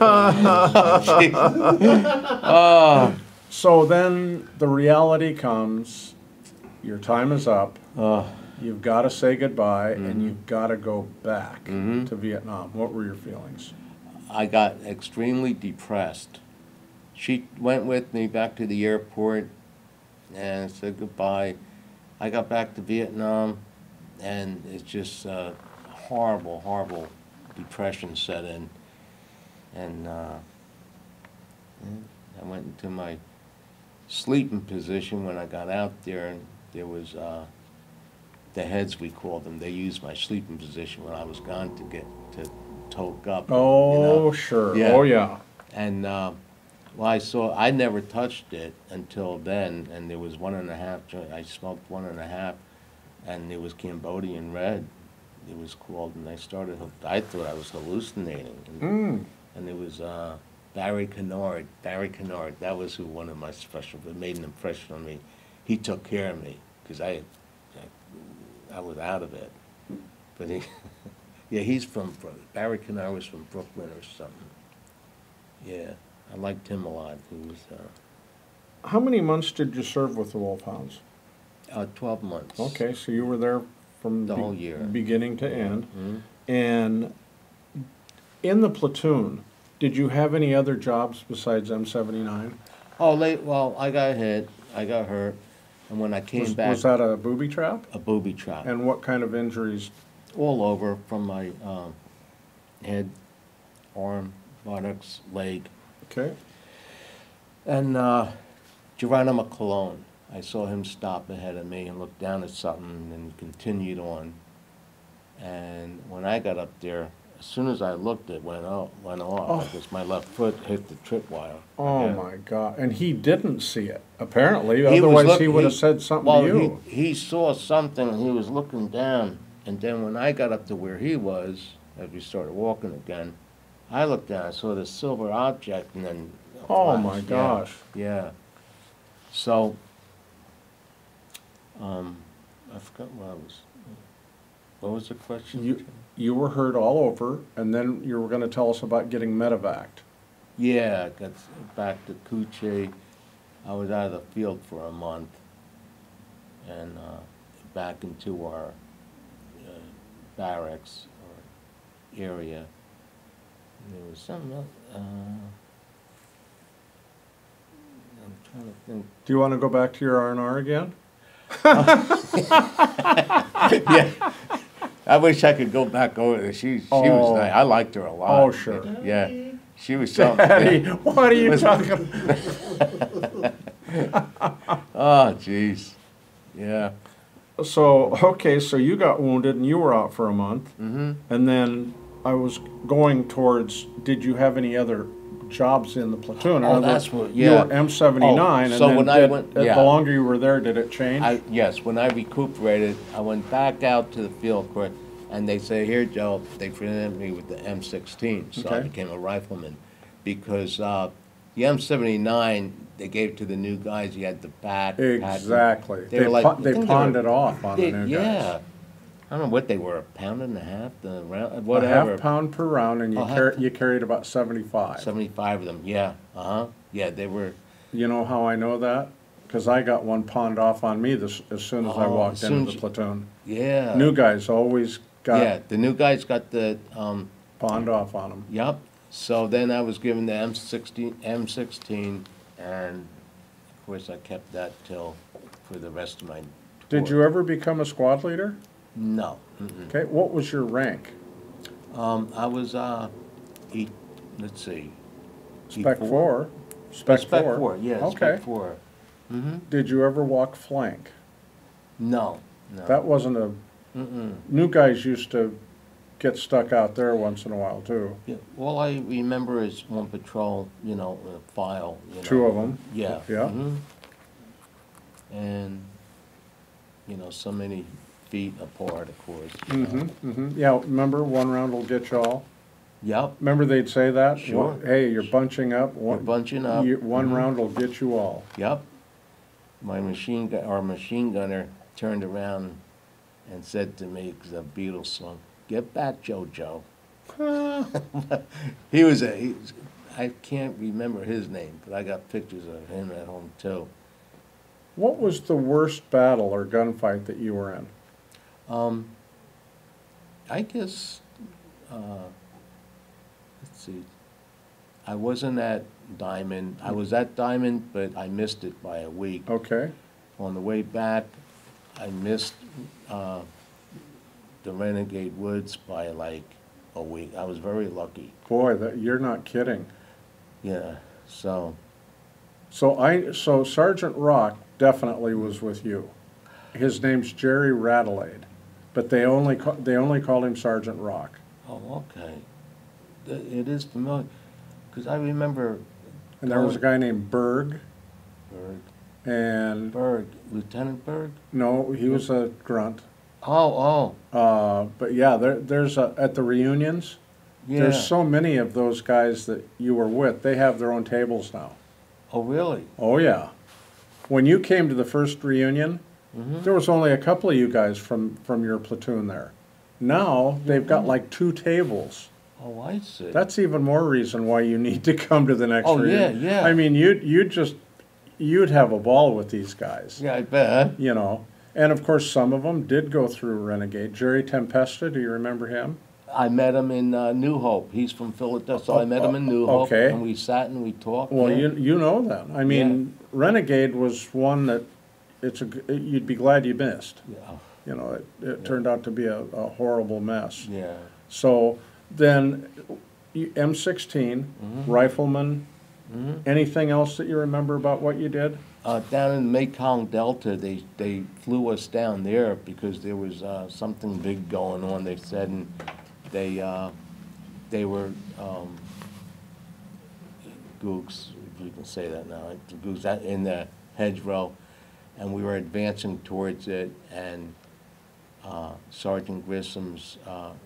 that. So then the reality comes, your time is up. You've got to say goodbye, and you've got to go back to Vietnam. What were your feelings? I got extremely depressed. She went with me back to the airport and said goodbye. I got back to Vietnam, and it's just horrible, horrible depression set in. And I went into my sleeping position when I got out there, and there was the heads, we called them. They used my sleeping position when I was gone to toke up. Oh, you know? sure. Yeah. Oh, yeah. And well, I never touched it until then, and there was 1.5. I smoked 1.5, and it was Cambodian Red. It was called, and I thought I was hallucinating. And it was Barry Kennard. Barry Kennard, that was one of my special, that made an impression on me. He took care of me, because I was out of it. But he's Barry Kennard was from Brooklyn or something. Yeah, I liked him a lot. He was, How many months did you serve with the Wolfhounds? 12 months. Okay, so you were there from The whole year. Beginning to end. Mhm. And in the platoon, did you have any other jobs besides M79? Oh, well, I got hit. I got hurt. And when I came back... Was that a booby trap? A booby trap. And what kind of injuries? All over, from my head, arm, buttocks, leg. Okay. And Geronimo Cologne, I saw him stop ahead of me and look down at something and continued on. And when I got up there, as soon as I looked, it went off. Because my left foot hit the tripwire. Oh, again. my God. And he didn't see it, apparently. He was Otherwise, he would have said something to you. He saw something, and he was looking down. And then when I got up to where he was, as we started walking again, I looked down, I saw this silver object, and then a Oh, flash. my gosh. Yeah. So, I forgot what I was... What was the question? You were hurt all over, and then you were gonna tell us about getting medevaced. Yeah, I got back to Kuche. I was out of the field for a month, and back into our barracks or area. And there was something else. I'm trying to think. Do you wanna go back to your R&R again? Yeah, I wish I could go back over there. She was nice. I liked her a lot. Oh, sure. Yeah, she was something. Daddy, Yeah. what are you talking? Oh, jeez. Yeah. So, okay, so you got wounded and you were out for a month. Mm-hmm. And then I was going towards, did you have any other jobs in the platoon? In Oh, other that's words, what. You Yeah. were M79, Oh, and so then when I went- yeah. the longer you were there, did it change? Yes, when I recuperated, I went back out to the field court, and they say, "Here, Joe," they presented me with the M16, so I Okay. became a rifleman. Because the M79, they gave to the new guys, you had the bat. Exactly. They were like, I They think pawned were- it off on the new Yeah. guys. I don't know what they were, a pound and a half, the round, A whatever. half pound per round, and Oh, half you carried about 75. 75 of them, yeah, yeah, they were. You know how I know that? Because I got one pawned off on me as soon as I Oh, walked as soon into as the platoon. Yeah. New guys always Yeah, got the new guys got the, pawned off on them. yep. So then I was given the M16, and of course I kept that till for the rest of my tour. Did you ever become a squad leader? No. Mm-mm. Okay, what was your rank? I was let's see. Spec E4? 4? Spec 4? Spec 4, yeah, Okay. Spec 4. Mm-hmm. Did you ever walk flank? No. That wasn't a, Mm-mm. new guys used to get stuck out there once in a while too. Yeah, all I remember is one patrol, a file. Two of them. Yeah. Yeah. Mhm. And, so many feet apart, of course. Yeah, remember, one round will get you all? Yep, Remember they'd say that? Sure. Hey, you're bunching up. we're bunching up. One Mhm. round will get you all. Yep. Our machine gunner turned around and said to me, because the Beatles song, "Get back, Joe." I can't remember his name, but I got pictures of him at home too. What was the worst battle or gunfight that you were in? I guess, let's see, I wasn't at Diamond. I was at Diamond, but I missed it by a week. Okay, On the way back, I missed the Renegade Woods by like a week. I was very lucky. boy, you're not kidding. Yeah, so, So Sergeant Rock definitely was with you. His name's Jerry Radelaide, but they only called him Sergeant Rock. oh, okay. It is familiar, because I remember And there was a guy named Berg, and Lieutenant Berg? no, he was a grunt. Oh, But yeah, there's at the reunions, yeah. there's so many of those guys that you were with. They have their own tables now. Oh, really? Oh yeah. When you came to the first reunion, Mm-hmm. there was only a couple of you guys from your platoon there. Now they've got like 2 tables. Oh, I see. That's even more reason why you need to come to the next Oh, reunion. yeah, yeah. I mean, you'd have a ball with these guys. Yeah, I bet. You know. And of course, some of them did go through Renegade. Jerry Tempesta, do you remember him? I met him in New Hope. He's from Philadelphia, so I met him in New Hope. Okay. And we sat and we talked. Well, yeah. you know that. I mean, Renegade was one that you'd be glad you missed. Yeah. You know, it turned out to be a horrible mess. Yeah. So then, M16, rifleman, anything else that you remember about what you did? Down in the Mekong Delta, they flew us down there because there was something big going on, they said, and they were gooks, if you can say that now, gooks in the hedgerow, and we were advancing towards it, and Sergeant Grissom's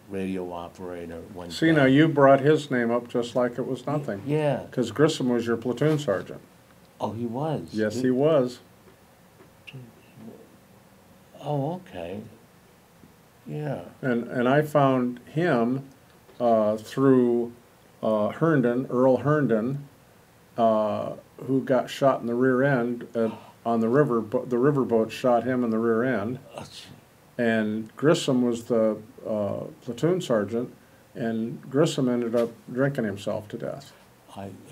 radio operator went See, down. now you brought his name up just like it was nothing. Yeah. Because Grissom was your platoon sergeant. Oh, he was? Yes, he was. Oh, okay. Yeah. And I found him through Herndon, Earl Herndon, who got shot in the rear end on the river. The riverboat shot him in the rear end. And Grissom was the platoon sergeant, and Grissom ended up drinking himself to death.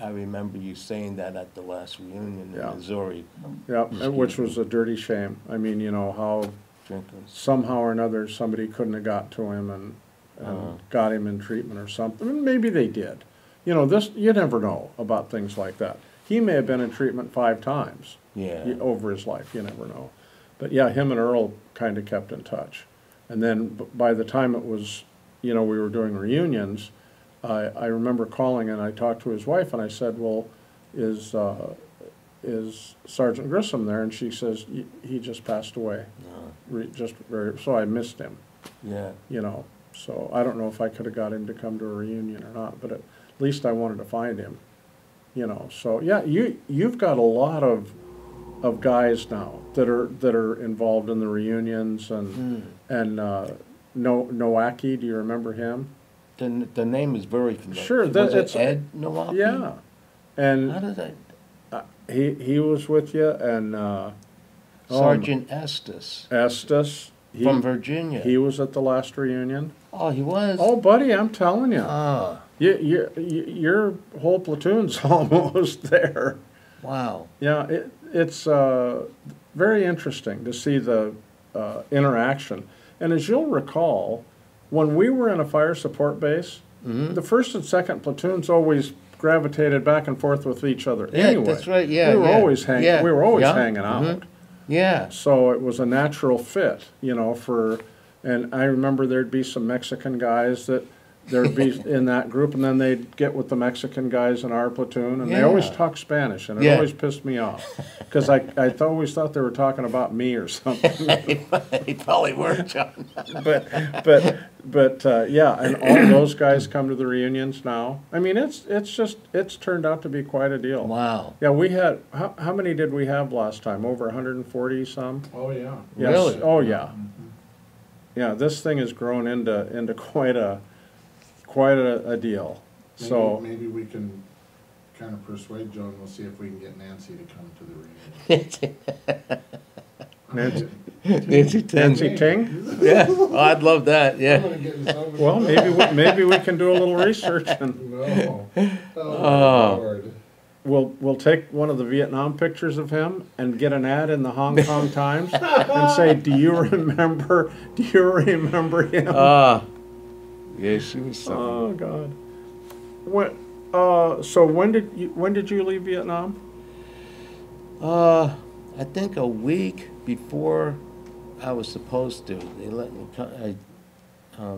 I remember you saying that at the last reunion in Yeah. Missouri. Yeah, which was a dirty shame. I mean, you know, how Drinking. somehow or another somebody couldn't have got to him and got him in treatment or something. And maybe they did. You know, this, you never know about things like that. He may have been in treatment 5 times Yeah. over his life, you never know. But yeah, him and Earl kind of kept in touch. And then by the time it was, you know, we were doing reunions, I remember calling and I talked to his wife and I said, well, is Sergeant Grissom there? And she says, he just passed away. So I missed him. Yeah. You know, so I don't know if I could have got him to come to a reunion or not, but at least I wanted to find him. You know, so yeah, you've got a lot of guys now that are involved in the reunions and Nowacki, do you remember him? The name is very familiar. Sure, Was it's it Ed Nowacki? Yeah, and How did I? he was with you, and Sergeant Estes Estes from Virginia. He was at the last reunion. Oh, he was. Oh, buddy, I'm telling you, Ah, your whole platoon's almost there. wow. Yeah, it's very interesting to see the interaction. And as you'll recall, when we were in a fire support base, the 1st and 2nd platoons always gravitated back and forth with each other. Yeah, Anyway, that's right. Yeah, we were yeah. always Yeah. we were always Yeah. hanging out. Yeah. So it was a natural fit, you know. And I remember there'd be some Mexican guys that there'd be in that group, and then they'd get with the Mexican guys in our platoon, and they always Yeah. talked Spanish, and it Yeah. always pissed me off because I always thought they were talking about me or something. He probably were, John. But yeah, and all those guys come to the reunions now. I mean, it's turned out to be quite a deal. Wow. Yeah, we had how many did we have last time? Over 140 some. Oh, yeah. Yes. Really? Oh yeah. Yeah, this thing has grown into quite a deal. So Maybe we can kind of persuade Joe, and we'll see if we can get Nancy to come to the reunion. Nancy, Nancy Ting. Nancy Ting. Yeah. Oh, I'd love that. I'm Yeah. gonna get so many- Well, maybe we can do a little research and No. Oh. Oh, Lord. we'll take one of the Vietnam pictures of him and get an ad in the Hong Kong Times and say, do you remember him? Ah. Yeah, she was something. Oh God. So when did you leave Vietnam? I think a week before I was supposed to. They let me come.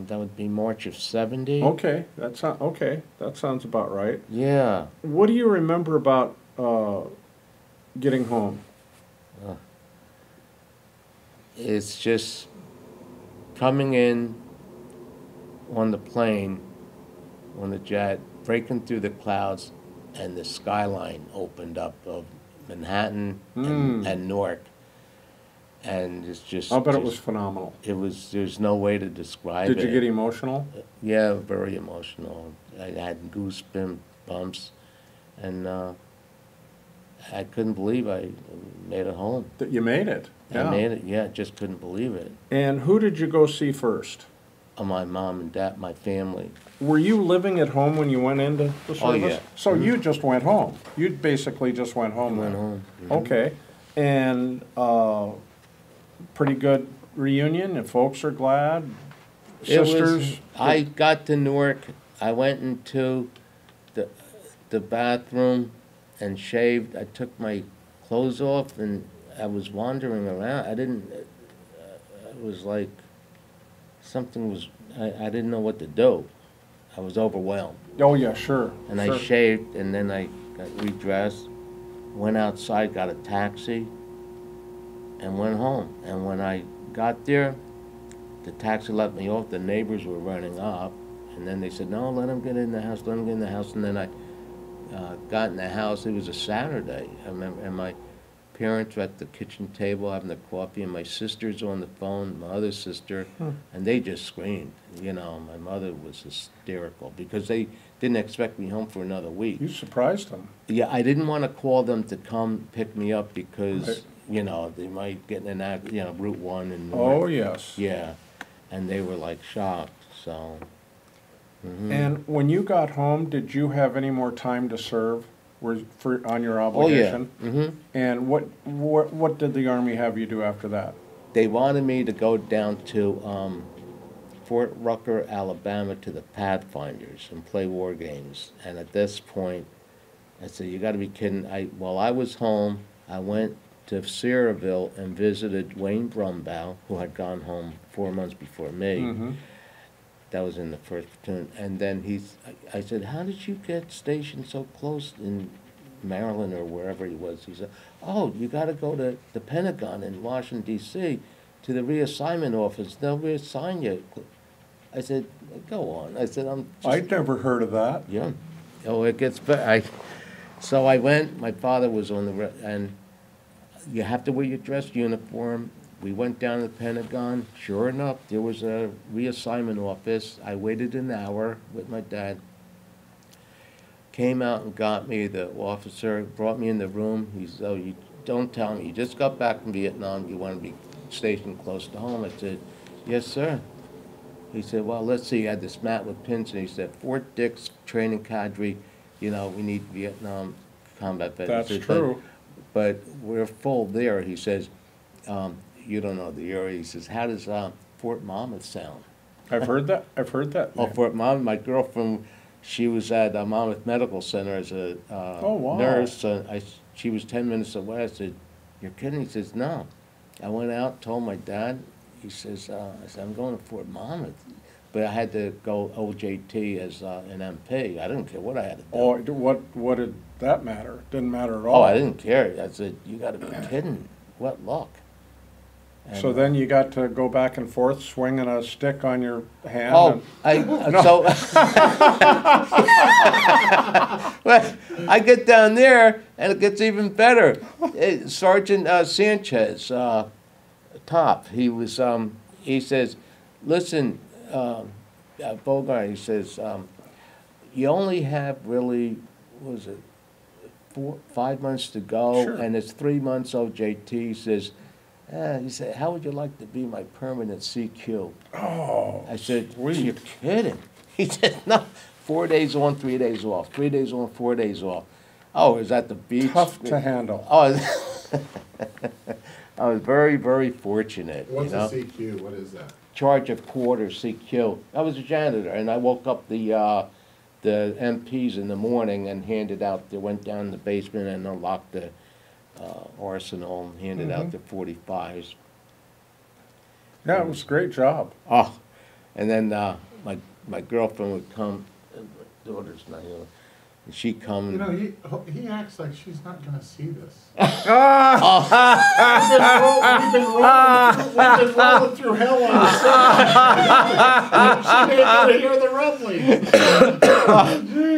That would be March of '70. Okay, that sounds about right. Yeah. What do you remember about getting home? It's just coming in on the plane, on the jet, breaking through the clouds, and the skyline opened up of Manhattan and Newark. And it's just... I'll bet it was phenomenal. There's no way to describe it. Did you get emotional? Yeah, very emotional. I had goosebumps, and I couldn't believe I made it home. That you made it. I made it, yeah, just couldn't believe it. And who did you go see first? My mom and dad, my family. Were you living at home when you went into the service? Oh, yeah. So you just went home. You basically just went home. Went then. home. Okay. And pretty good reunion, and folks are glad. Sisters. I got to Newark. I went into the bathroom and shaved. I took my clothes off and I was wandering around. It was like I didn't know what to do. I was overwhelmed. Oh yeah, sure. And sure. I shaved, and then I got redressed, went outside, got a taxi, and went home. And when I got there, the taxi let me off. The neighbors were running up, and then they said, "No, let him get in the house. Let him get in the house." And then I got in the house. It was a Saturday. I remember, and my parents are at the kitchen table having their coffee, and my sister's on the phone, my other sister, and they just screamed. You know, my mother was hysterical because they didn't expect me home for another week. You surprised them. Yeah, I didn't want to call them to come pick me up because, Right. you know, they might get in an accident, you know, Route 1 and Oh, yes. yeah, and they were like shocked, so. And when you got home, did you have any more time to serve on your Oh, yeah. obligation? And what did the Army have you do after that? They wanted me to go down to Fort Rucker, Alabama, to the Pathfinders and play war games. And at this point, I said, "You got to be kidding!" While I was home, I went to Sierraville and visited Wayne Brumbaugh, who had gone home 4 months before me. Mm-hmm. That was in the first platoon. And then I said, "How did you get stationed so close in Maryland or wherever he was?" He said, "Oh, you got to go to the Pentagon in Washington, D.C., to the reassignment office. They'll reassign you." I said, "Go on." I said, "I'm just..." I'd never heard of that. Yeah. Oh, it gets better. So I went. My father was on and you have to wear your dress uniform. We went down to the Pentagon. Sure enough, there was a reassignment office. I waited an hour with my dad. Came out and got me. The officer brought me in the room. He said, "Oh, you don't tell me. You just got back from Vietnam. You want to be stationed close to home?" I said, "Yes, sir." He said, "Well, let's see." He had this mat with pins, and he said, "Fort Dix training cadre. You know, we need Vietnam combat veterans." That's true. But we're full there. He says, "You don't know the area." He says, "How does Fort Monmouth sound?" I've heard that. I've heard that. Oh, Fort Monmouth. My girlfriend, she was at Monmouth Medical Center as a Oh, wow. nurse. She was 10 minutes away. I said, "You're kidding?" He says, "No." I went out, told my dad. He says, I said, "I'm going to Fort Monmouth." But I had to go OJT as an MP. I didn't care what I had to do. Oh, what did that matter? Didn't matter at all. Oh, I didn't care. I said, "You got to be kidding. What luck." And, So then you got to go back and forth swinging a stick on your hand? Oh, and- so well, I get down there and it gets even better. Sergeant Sanchez, top. He says, "Listen, Bogar," he says, "you only have really, what was it, 5 months to go, Sure. and it's 3 months OJT." He says, he said, "How would you like to be my permanent CQ?" Oh, I said, sweet. "You're kidding." He said, "No, 4 days on, 3 days off, 3 days on, 4 days off." Oh, it was at the beach. Tough to handle. Oh, I was very, very fortunate. What's you know? a CQ? What is that? Charge of quarters, CQ. I was a janitor, and I woke up the MPs in the morning and handed out. They went down in the basement and unlocked the arsenal and handed out the 45s. Yeah, it was a great job. Oh, and then my girlfriend would come. And my daughter's not here. And she'd come. You know, he acts like she's not going to see this. We've been rolling through hell on the side. She ain't going to hear the rumbling.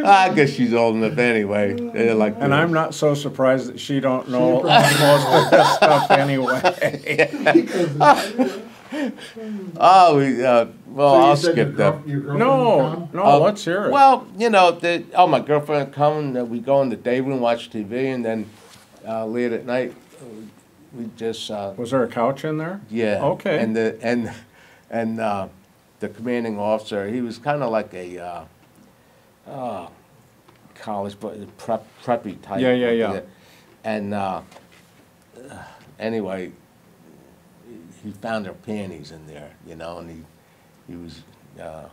I guess she's old enough anyway. They're like, And I'm not so surprised that she don't know most of this stuff anyway. oh, well, I'll skip that. No, let's hear it. Well, you know, my girlfriend would come, and we go in the day room, watch TV, and then late at night, we just Was there a couch in there? yeah. Okay. And the commanding officer, he was kind of like a college preppy type. Yeah. And anyway, he found her panties in there, you know, and he was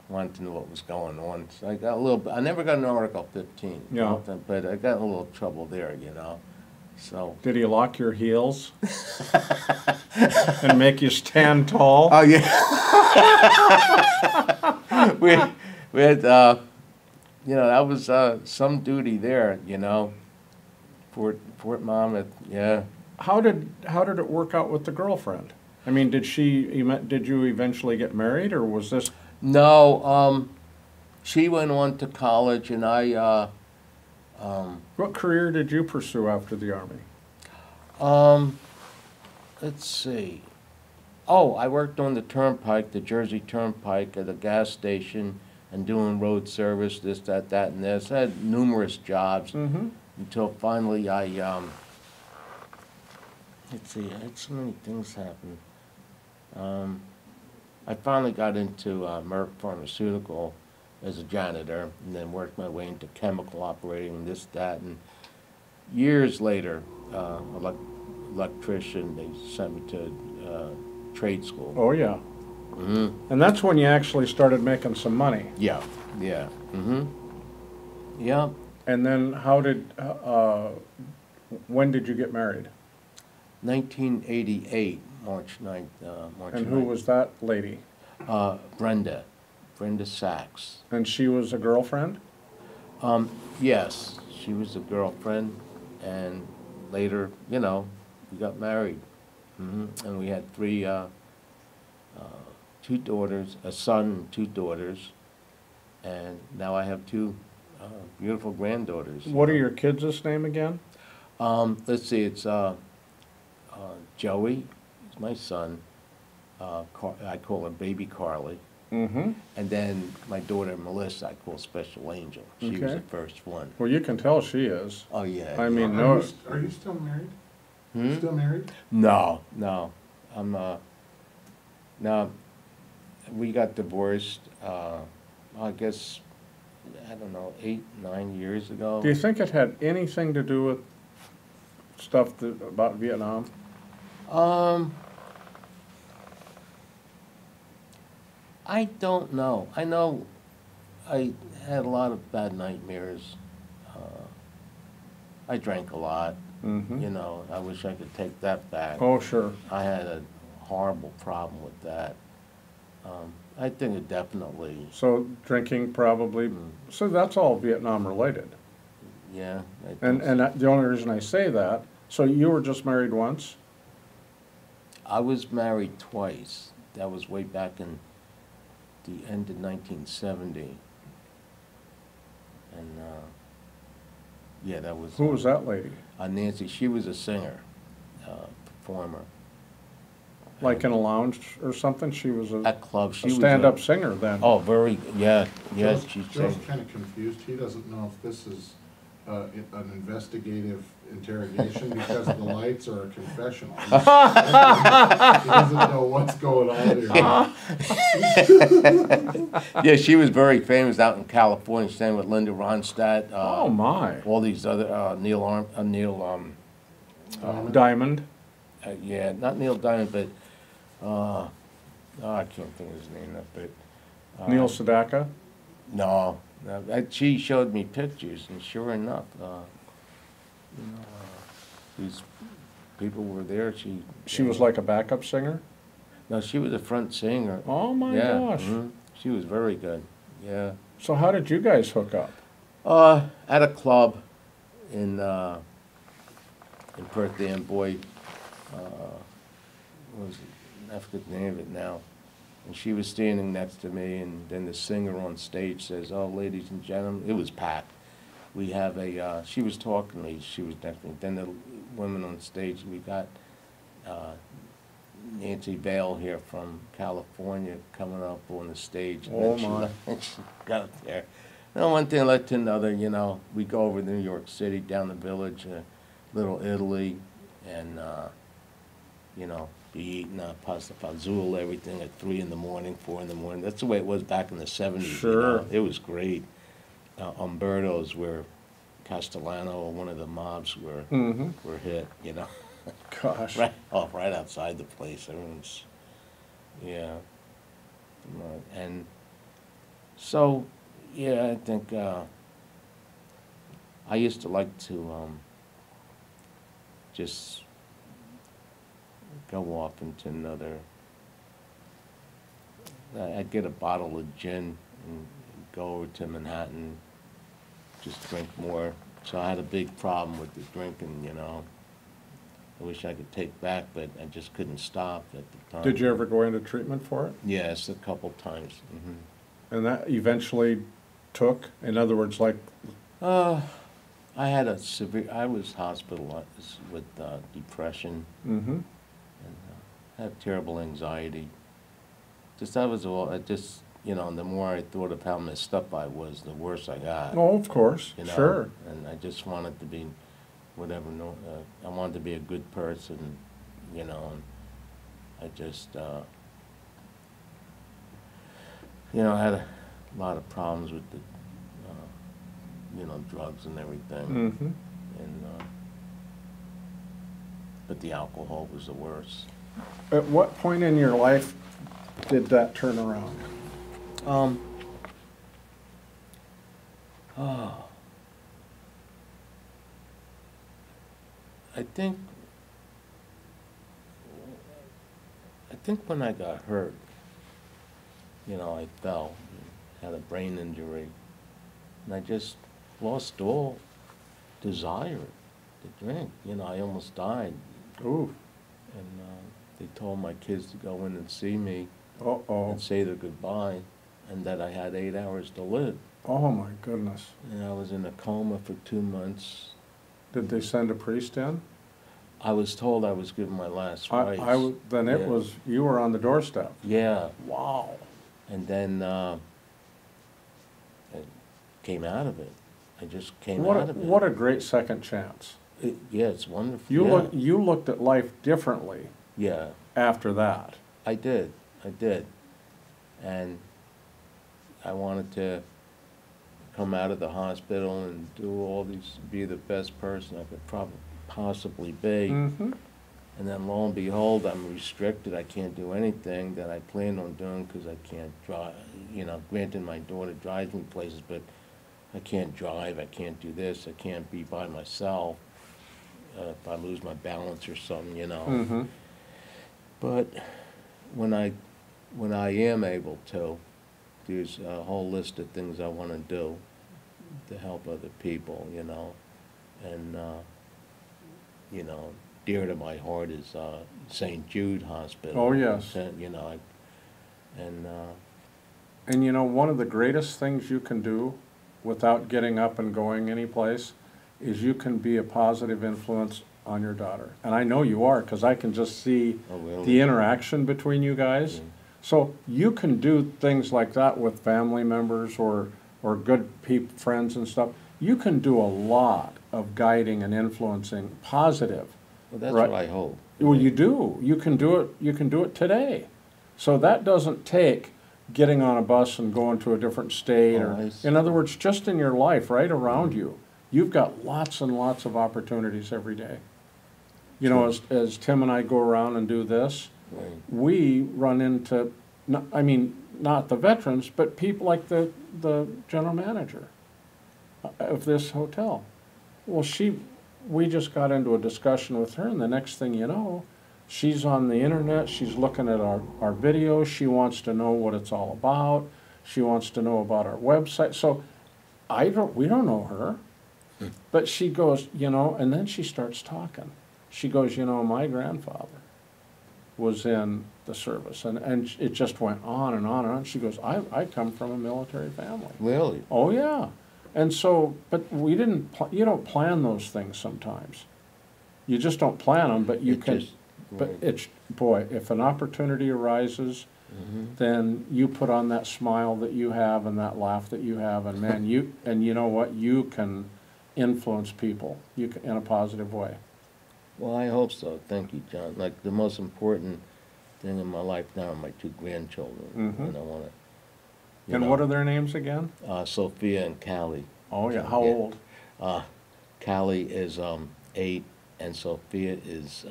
wanted to know what was going on. So I got a little. I never got an Article 15. Yeah. But I got a little trouble there, you know. So. Did he lock your heels and make you stand tall? Oh yeah. we had you know, that was some duty there, you know. Fort Monmouth, yeah. How did it work out with the girlfriend? I mean, did you eventually get married, or was this? No, she went on to college, and I. What career did you pursue after the Army? Let's see. Oh, I worked on the turnpike, the Jersey Turnpike, at a gas station, and doing road service, this, that, and this. I had numerous jobs until finally let's see, I had so many things happen. I finally got into Merck Pharmaceutical as a janitor, and then worked my way into chemical operating, this, that, and years later, electrician, they sent me to trade school. Oh, yeah. Mm-hmm. And that's when you actually started making some money. Yeah, yeah. Mm-hmm. Yeah. And then when did you get married? 1988, March 9th. March And 9th. who was that lady? Brenda Sachs. And she was a girlfriend? Yes, she was a girlfriend, and later, we got married. And we had two daughters, a son and two daughters, and now I have two beautiful granddaughters. What are your kids' name again? Let's see, it's Joey, is my son. I call her Baby Carly. Mm-hmm. And then my daughter Melissa, I call Special Angel. She was Okay. the first one. Well, you can tell she is. Oh, yeah. I mean, Are no. you still married? Hmm? Still married? No. I'm, no, we got divorced, I guess, I don't know, 8, 9 years ago. Do you think it had anything to do with stuff about Vietnam? I don't know. I know I had a lot of bad nightmares. I drank a lot. Mm-hmm. I wish I could take that back. Oh, sure. I had a horrible problem with that. I think it definitely, So drinking probably, so that's all Vietnam related. yeah. I think And so. the only reason I say that, so you were just married once? I was married twice. That was way back in the end of 1970. And, yeah, that was. Who was that lady? Nancy. She was a singer, performer. Like in a lounge or something? She was a At clubs. She was stand-up singer then? Oh, very, yeah, yes, Joe's she's kind of confused. He doesn't know if this is an investigative interrogation because the lights are a confessional. He doesn't know what's going on here. Yeah, she was very famous out in California, staying with Linda Ronstadt. Oh, my. All these other, Diamond? yeah, not Neil Diamond, but, I can't think of his name, but. Neil Sedaka? No, she showed me pictures, and sure enough, these people were there. She was like a backup singer? No, she was a front singer. Oh, my Yeah, gosh. she was very good. Yeah. So how did you guys hook up? At a club in Perth Amboy. What was it? I forget the name of it now. And she was standing next to me, and then the singer on stage says, "Oh, ladies and gentlemen," it was packed. We have she was talking to me, she was next to me. Then the women on stage, we got Nancy Vale here from California coming up on the stage. And Oh, then my. she got up there. And one thing led to another, we go over to New York City, down the village, Little Italy, and, be eating pasta fazool, everything at 3 in the morning, 4 in the morning. That's the way it was back in the 70s. Sure. It was great. Umberto's, where Castellano, one of the mobs, were hit, Gosh. right outside the place. Everyone's, yeah. And so, yeah, I think I used to like to just go off into another. I'd get a bottle of gin and go over to Manhattan, just drink more. So I had a big problem with the drinking, I wish I could take back, but I just couldn't stop at the time. Did you ever go into treatment for it? Yes, a couple times. And that eventually took? In other words, like, I was hospitalized with depression Mm-hmm. and had terrible anxiety. Just that was all. And the more I thought of how messed up I was, the worse I got. Oh, of course, sure. And I just wanted to be, whatever. No, I wanted to be a good person, And I just, I had a lot of problems with the, drugs and everything. Mm-hmm. And but the alcohol was the worst. At what point in your life did that turn around? Oh, I think when I got hurt, I fell, had a brain injury, and I just lost all desire to drink. I almost died, Ooh. and they told my kids to go in and see me Uh-oh. and say their goodbye, and that I had 8 hours to live. Oh, my goodness. And I was in a coma for 2 months. Did they send a priest in? I was told I was given my last rites. Then it Yeah. was, you were on the doorstep. Yeah, Wow. and then I came out of it. I just came out of it. What a great second chance. Yeah, it's wonderful. You looked at life differently Yeah, after that. I did. And I wanted to come out of the hospital and do all these, be the best person I could possibly be. Mm-hmm. And then lo and behold, I'm restricted. I can't do anything that I planned on doing because I can't drive. Granted, my daughter drives me places, but I can't drive. I can't do this. I can't be by myself if I lose my balance or something, Mm-hmm. But when I am able to, there's a whole list of things I want to do to help other people, and dear to my heart is St. Jude Hospital. Oh, yes. And one of the greatest things you can do without getting up and going anyplace is you can be a positive influence on your daughter. And I know you are, because I can just see Oh, really? the interaction between you guys. Yeah. So you can do things like that with family members or good friends and stuff. You can do a lot of guiding and influencing positive. Well, that's right? what I hope. Well, you do. You can do it. You can do it today. So that doesn't take getting on a bus and going to a different state. Oh, I Or, see. in other words, just in your life, right around you, you've got lots and lots of opportunities every day. As Tim and I go around and do this, Right. we run into, not the veterans, but people like the general manager of this hotel. Well, we just got into a discussion with her, and the next thing you know, she's on the internet, she's looking at our videos, she wants to know what it's all about, she wants to know about our website. So we don't know her, but she goes, and then she starts talking. She goes, my grandfather was in the service, and it just went on and on and on. She goes, I come from a military family. Really? Oh, yeah. And so, but you don't plan those things sometimes. You just don't plan them, but you It can, just- but right. boy, if an opportunity arises, then you put on that smile that you have and that laugh that you have, and man, you know what, you can influence people in a positive way. Well, I hope so. Thank you, John. Like, the most important thing in my life now are my 2 grandchildren. Mhm. And I want to, And what are their names again? Sophia and Callie. Oh, yeah, how Yeah. old? Callie is 8, and Sophia is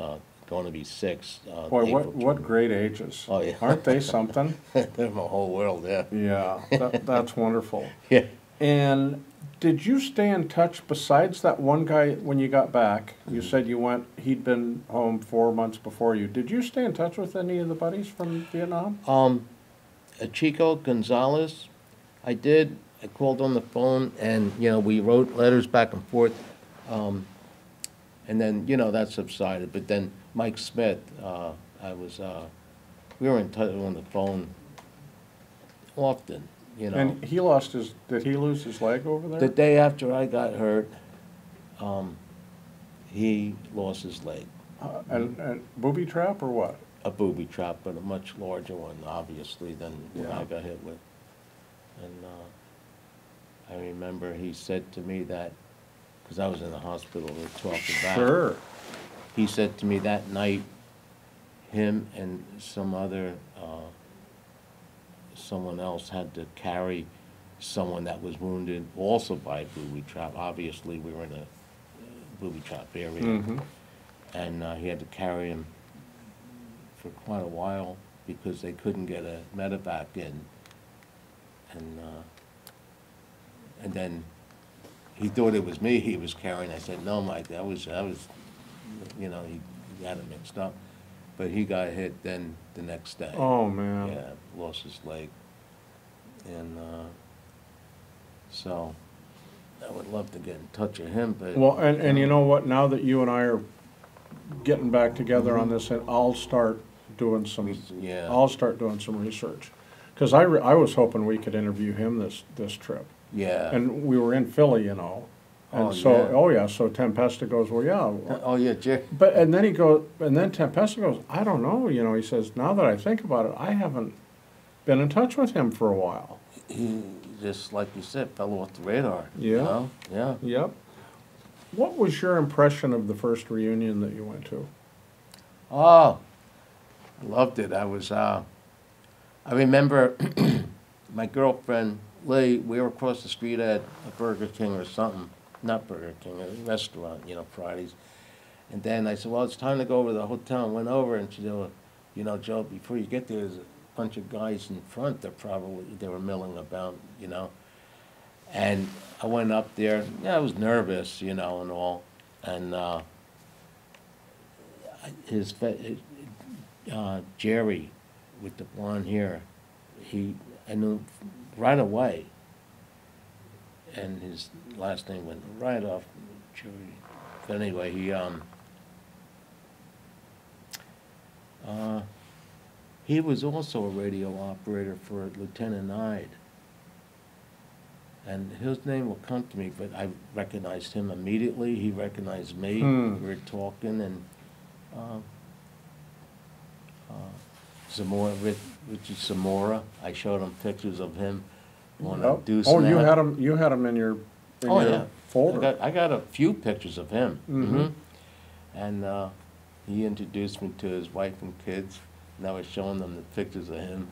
going to be 6. Boy, April what 20. great ages. Oh, yeah. Aren't they something? They're my whole world, yeah. Yeah, that's wonderful. Yeah. And did you stay in touch besides that one guy when you got back? You Mm-hmm. said he'd been home 4 months before you. Did you stay in touch with any of the buddies from Vietnam? Chico Gonzalez, I did. I called on the phone, and, we wrote letters back and forth. And then, that subsided. But then Mike Smith, we were in touch on the phone often, And did he lose his leg over there? The day after I got hurt, He lost his leg. And booby trap or what? A booby trap, but a much larger one, obviously, than what I Yeah. got hit with. And I remember he said to me that, because I was in the hospital, we talked about. Sure. He said to me that night, him and some other, someone else had to carry someone that was wounded also by a booby trap. Obviously, we were in a booby trap area. Mm-hmm. And he had to carry him for quite a while because they couldn't get a medevac in. And then he thought it was me he was carrying. I said, no, Mike, that was, you know, he got it mixed up. But he got hit then the next day. Oh, man. Yeah, lost his leg. And so I would love to get in touch with him, but. Well, and you know what, now that you and I are getting back together on this, and I'll start doing some, Yeah. I'll start doing some research. Because I was hoping we could interview him this trip. Yeah. And we were in Philly, you know. And Oh, so, yeah. oh yeah, so Tempesta goes, well, yeah. Oh, yeah, Jerry. But, and then Tempesta goes, I don't know, you know, he says, now that I think about it, I haven't been in touch with him for a while. He just, like you said, fell off the radar. Yeah. You know? Yeah. Yep. What was your impression of the first reunion that you went to? Oh, loved it. I remember my girlfriend, Lee, we were across the street at a Burger King or something. Not Burger King, a restaurant, you know, Fridays. And then I said, well, it's time to go over to the hotel. And went over, and she said, well, you know, Joe, before you get there, there's a bunch of guys in front. They were milling about, you know. And I went up there. Yeah, I was nervous, you know, and all. And Jerry, with the blonde hair, I knew right away. And his last name went right off, Jerry. But anyway, he was also a radio operator for Lieutenant Ide. And his name will come to me, but I recognized him immediately. He recognized me. We were talking, and Zamora, Richard Zamora, I showed him pictures of him on a deuce. Oh, you had him in your folder. I got a few pictures of him. Mm-hmm. And he introduced me to his wife and kids, and I was showing them the pictures of him.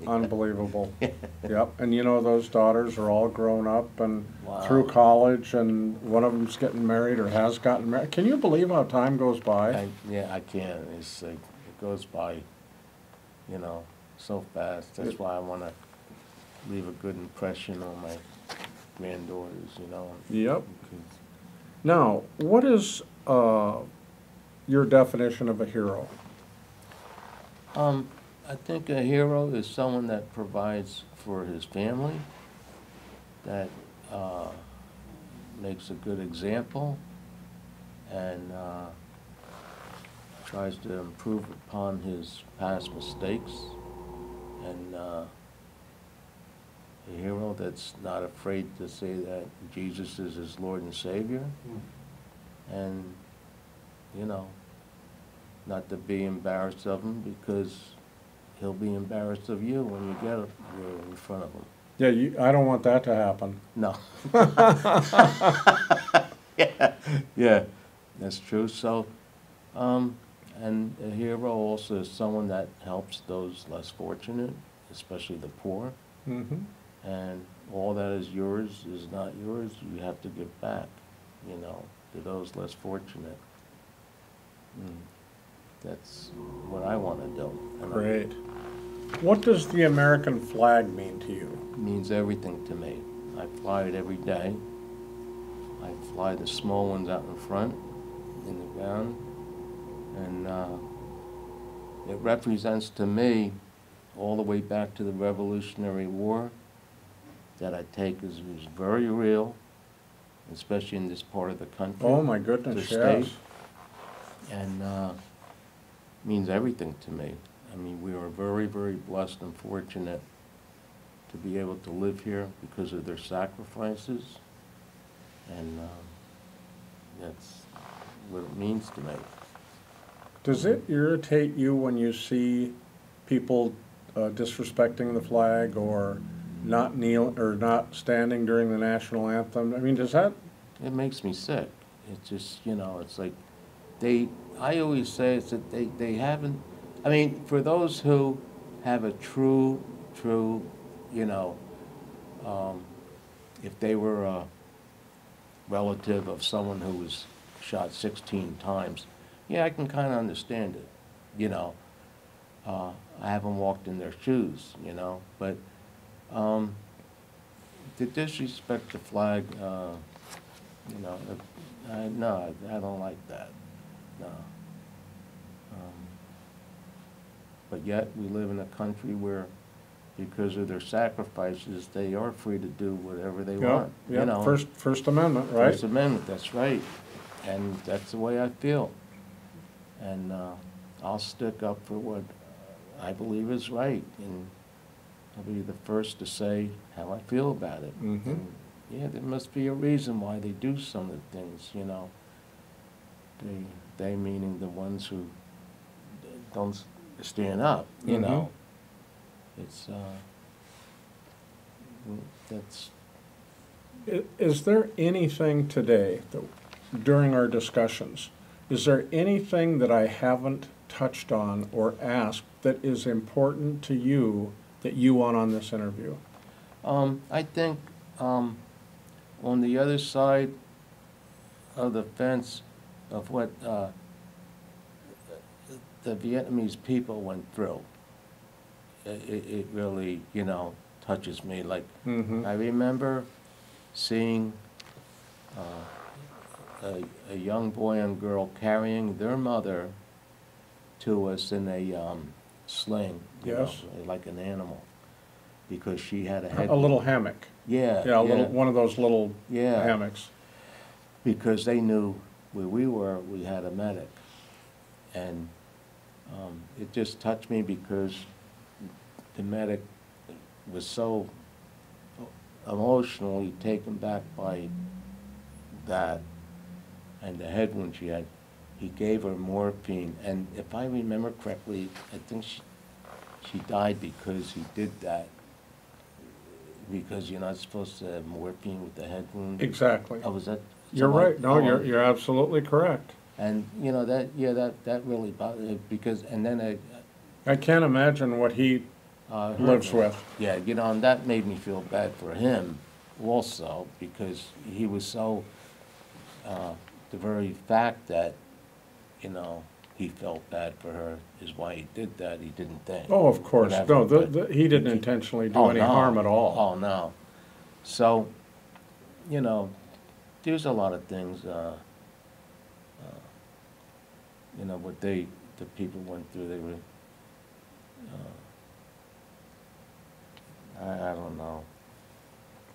Unbelievable. Yep. And you know, those daughters are all grown up and Wow. through college, and one of them's getting married or has gotten married. Can you believe how time goes by? I can. It's like, it goes by, you know, so fast. That's why I want to leave a good impression on my granddaughters, you know. Yep. Now, what is your definition of a hero? I think a hero is someone that provides for his family, that makes a good example, and tries to improve upon his past mistakes, and a hero that's not afraid to say that Jesus is his Lord and Savior, and, you know, not to be embarrassed of him, because he'll be embarrassed of you when you get you're in front of him. Yeah, I don't want that to happen. No. Yeah, that's true. So, and a hero also is someone that helps those less fortunate, especially the poor. Mm-hmm. And all that is yours is not yours. You have to give back, you know, to those less fortunate. That's what I want to do. And Great. What does the American flag mean to you? It means everything to me. I fly it every day. I fly the small ones out in front, in the ground, and it represents to me all the way back to the Revolutionary War that I take as very real, especially in this part of the country. Oh my goodness, the yes. state, and means everything to me. I mean, we are very, very blessed and fortunate to be able to live here because of their sacrifices. And That's what it means to me. Does it irritate you when you see people disrespecting the flag or not not standing during the national anthem? I mean, does that? It makes me sick. It's just, it's like I always say it's that they haven't, I mean, for those who have a true, if they were a relative of someone who was shot 16 times, yeah, I can kind of understand it, I haven't walked in their shoes, but to disrespect the flag, no, I don't like that, no. But yet, we live in a country where, because of their sacrifices, they are free to do whatever they want. Yeah, First Amendment, right? First Amendment, that's right. And that's the way I feel. And I'll stick up for what I believe is right. And I'll be the first to say how I feel about it. Mm-hmm. And, yeah, there must be a reason why they do some of the things, They meaning the ones who don't stand up, Mhm. It's, that's, Is there anything today, during our discussions, is there anything that I haven't touched on or asked that is important to you that you want on this interview? I think, on the other side of the fence of what, the Vietnamese people went through, it really, touches me. Like, Mm-hmm. I remember seeing a young boy and girl carrying their mother to us in a sling, Yes. like an animal, because she had a head. A little hammock. Yeah. Yeah, one of those little Yeah. hammocks. Because they knew where we were, we had a medic. And it just touched me because the medic was so emotionally taken back by that and the head wound she had. He gave her morphine, and if I remember correctly, I think she died because he did that. Because you're not supposed to have morphine with the head wound. Exactly. Oh, was that? You're right. No, you're absolutely correct. And, that really bothered me because, and then I can't imagine what he lives with. Yeah, and that made me feel bad for him also, because he was so, the very fact that, he felt bad for her is why he did that. He didn't think. Oh, of course. Whatever, No, but he didn't intentionally do any no. harm at all. Oh, no. So, there's a lot of things, what the people went through, they were, I don't know.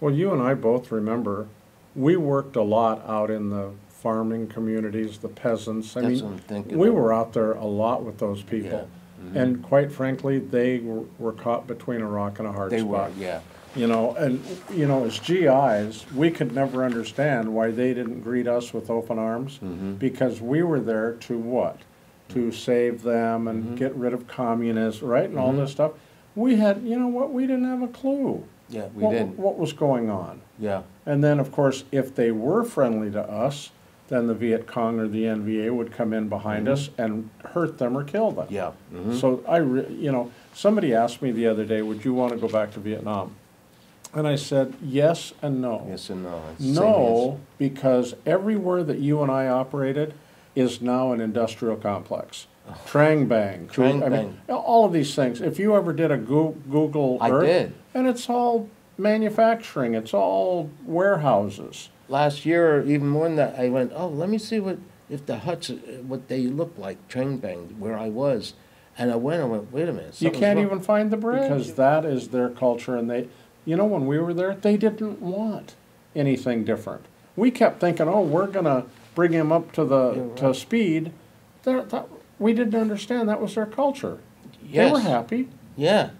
Well, you and I both remember, we worked a lot out in the farming communities, the peasants. I That's what I'm mean, thinking we of. were out there a lot with those people. Yeah. Mhm. And quite frankly, they were caught between a rock and a hard They spot. were, yeah. As GIs, we could never understand why they didn't greet us with open arms, Mhm. because we were there to what? To save them and Mhm. get rid of communism, right, and all Mhm. this stuff. We had, we didn't have a clue Yeah, we did. what was going on. Yeah. And then, of course, if they were friendly to us, then the Viet Cong or the NVA would come in behind Mhm. us and hurt them or kill them. Yeah. Mhm. So somebody asked me the other day, would you want to go back to Vietnam? And I said, yes and no. Yes and no. It's the same No, because everywhere that you and I operated is now an industrial complex. Trang Bang. Trang I mean, Bang. all of these things. If you ever did a Google I Earth, did. and it's all manufacturing, it's all warehouses. Last year, even more than that, I went, oh, let me see if the huts, what they look like, Trang Bang, where I was. And I went, wait a minute. You something's can't wrong. even find the bridge. Because that is their culture, and when we were there, they didn't want anything different. We kept thinking, oh, we're gonna bring him up to to speed. We didn't understand that was their culture. Yes. They were happy, Yeah.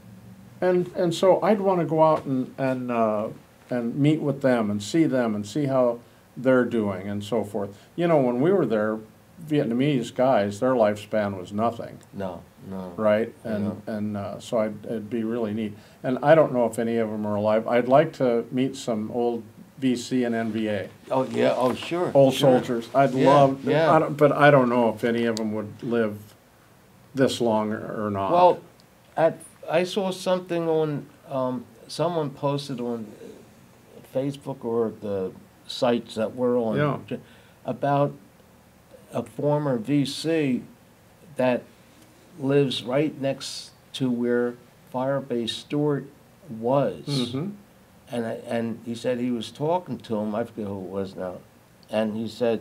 and so I'd want to go out and meet with them and see how they're doing and so forth. You know, when we were there, Vietnamese guys, their lifespan was nothing, No, no. right? I know. And so it'd be really neat. And I don't know if any of them are alive. I'd like to meet some old VC and NVA, Oh, yeah, oh, sure. old sure. soldiers. I'd Yeah, love, yeah. but I don't know if any of them would live this long or not. Well, I saw something on, someone posted on Facebook or the sites that we're on. Yeah. About a former VC that lives right next to where Firebase Stewart was. Mhm. And he said he was talking to him, I forget who it was now, and he said,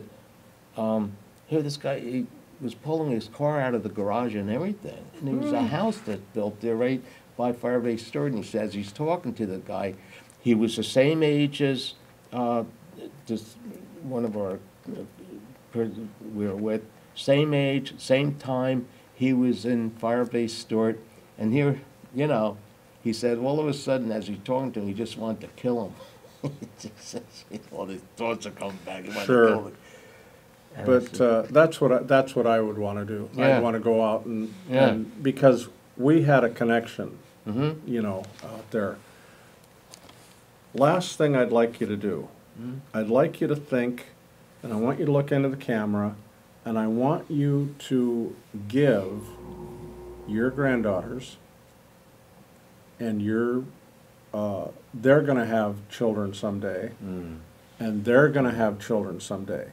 here, this guy, he was pulling his car out of the garage and everything, and there was a house that's built there right by Firebase Stewart, and he says he's talking to the guy. He was the same age as this one of our we were with, same age, same time. He was in Firebase Stewart, and here, you know, he said all of a sudden, as he's talking to him, he just wanted to kill him. He just says, all these thoughts are coming back. He wanted Sure. to kill him. And I But said, that's what I would want to do. Yeah. I'd want to go out Yeah. and because we had a connection, Mhm. you know, out there. Last thing I'd like you to do, I'd like you to think, and I want you to look into the camera, and I want you to give your granddaughters and they're going to have children someday, and they're going to have children someday.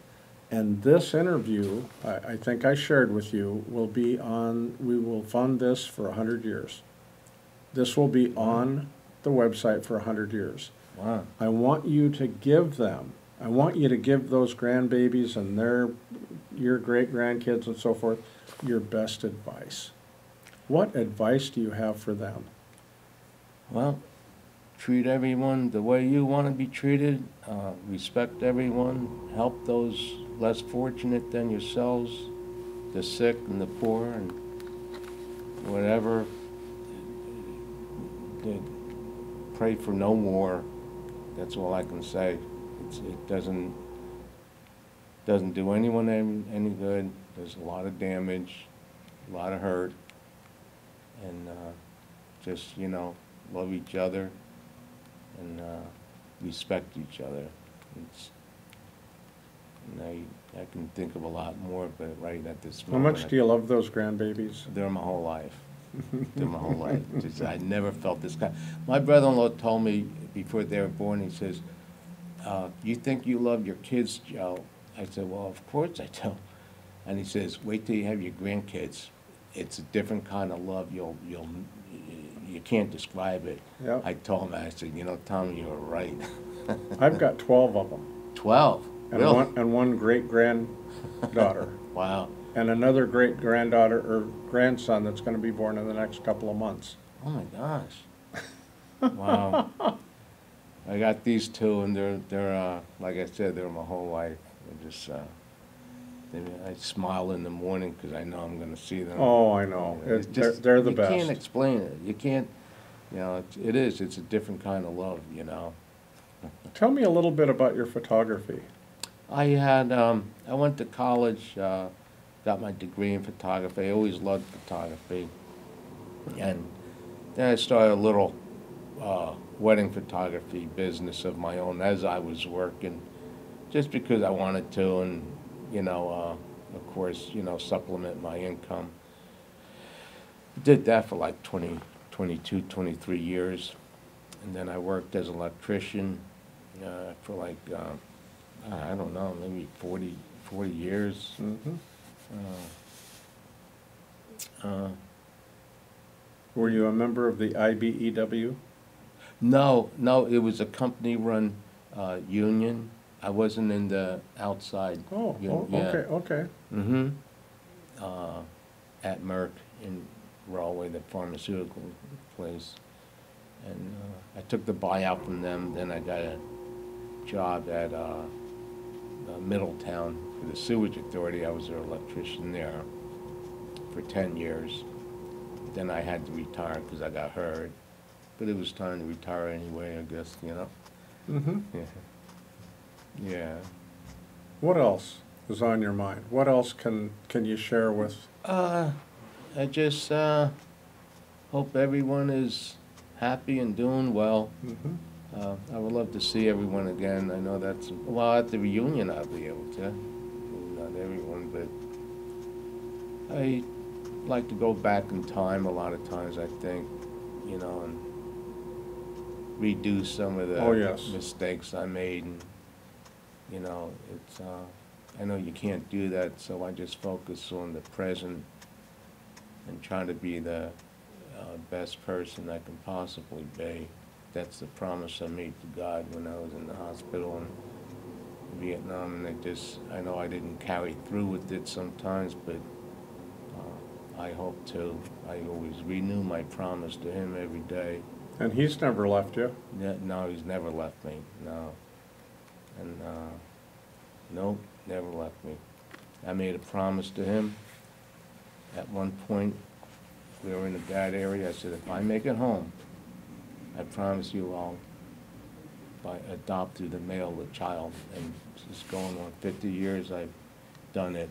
And this interview, I think I shared with you, will be on, we will fund this for 100 years. This will be on the website for 100 years. Wow. I want you to give them, I want you to give those grandbabies and your great-grandkids and so forth, your best advice. What advice do you have for them? Well, treat everyone the way you want to be treated, respect everyone, help those less fortunate than yourselves, the sick and the poor, and whatever. Pray for no war. That's all I can say. It doesn't do anyone any good. There's a lot of damage, a lot of hurt, and just, you know, love each other and respect each other. And I can think of a lot more, but right at this How moment. much do you love those grandbabies? They're my whole life. They're my whole life. I never felt this kind. My brother-in-law told me before they were born, he says, you think you love your kids, Joe? I said, well, of course I do. And he says, wait till you have your grandkids. It's a different kind of love. You can't describe it. Yep. I told him, I said, you know, Tommy, you were right. I've got 12 of them. 12? And Really? one great-granddaughter. Wow. And another great-granddaughter or grandson that's going to be born in the next couple of months. Oh, my gosh. Wow. I got these two, and they're like I said, they're my whole life. They're just, I smile in the morning because I know I'm going to see them. Oh, I know. It's just- They're the best. You can't explain it. You can't, you know, it's a different kind of love, you know. Tell me a little bit about your photography. I went to college, got my degree in photography. I always loved photography. And then I started a little wedding photography business of my own as I was working, just because I wanted to, and, you know, of course, you know, supplement my income. Did that for like 22, 23 years. And then I worked as an electrician for like, I don't know, maybe 40 years. Mm-hmm. Were you a member of the IBEW? No, it was a company-run union. I wasn't in the outside. Okay, okay. Mm-hmm. At Merck in Rahway, the pharmaceutical place. And I took the buyout from them. Then I got a job at Middletown for the sewage authority. I was their electrician there for 10 years. Then I had to retire because I got hurt. But it was time to retire anyway, I guess, you know. Mm-hmm. Yeah. Yeah. What else is on your mind? What else can you share with? I just hope everyone is happy and doing well. Mhm. I would love to see everyone again. I know that's, well, at the reunion I'll be able to. Not everyone, but I like to go back in time a lot of times, I think, you know, and redo some of the Oh, yes. mistakes I made. And, you know, it's, I know you can't do that, so I just focus on the present and trying to be the best person I can possibly be. That's the promise I made to God when I was in the hospital in Vietnam, and I know I didn't carry through with it sometimes, but I hope to. I always renew my promise to him every day. And he's never left you. No, he's never left me, no. And, nope, never left me. I made a promise to him. At one point, we were in a bad area. I said, if I make it home, I promise you I'll adopt through the mail the child. And it's going on 50 years. I've done it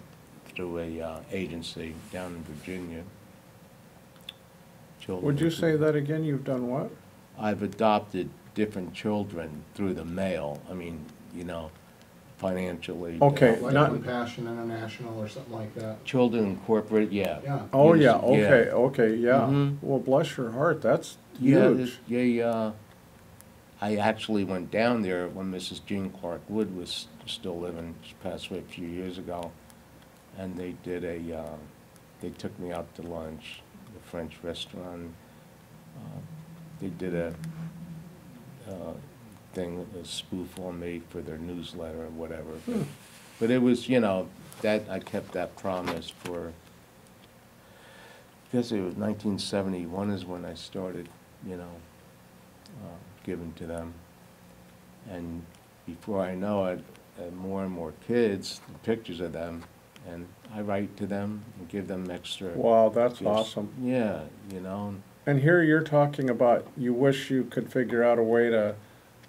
through a agency down in Virginia. Would you say that again? You've done what? I've adopted different children through the mail. I mean, you know, financially. Okay. Like not- Compassion International or something like that. Children Incorporated, yeah. Yeah. Oh, Yes, yeah, okay, yeah. okay, yeah. Mhm. Well, bless your heart, that's Yeah, huge. I actually went down there when Mrs. Jean Clark Wood was still living. She passed away a few years ago. And they did they took me out to lunch, the French restaurant. They did a thing, a spoof on me for their newsletter or whatever. But it was, you know, that I kept that promise for, I guess it was 1971 is when I started, you know, giving to them. And before I know it, more and more kids, pictures of them, and I write to them and give them extra. Wow, that's gifts. awesome. Yeah, you know. And here you're talking about you wish you could figure out a way to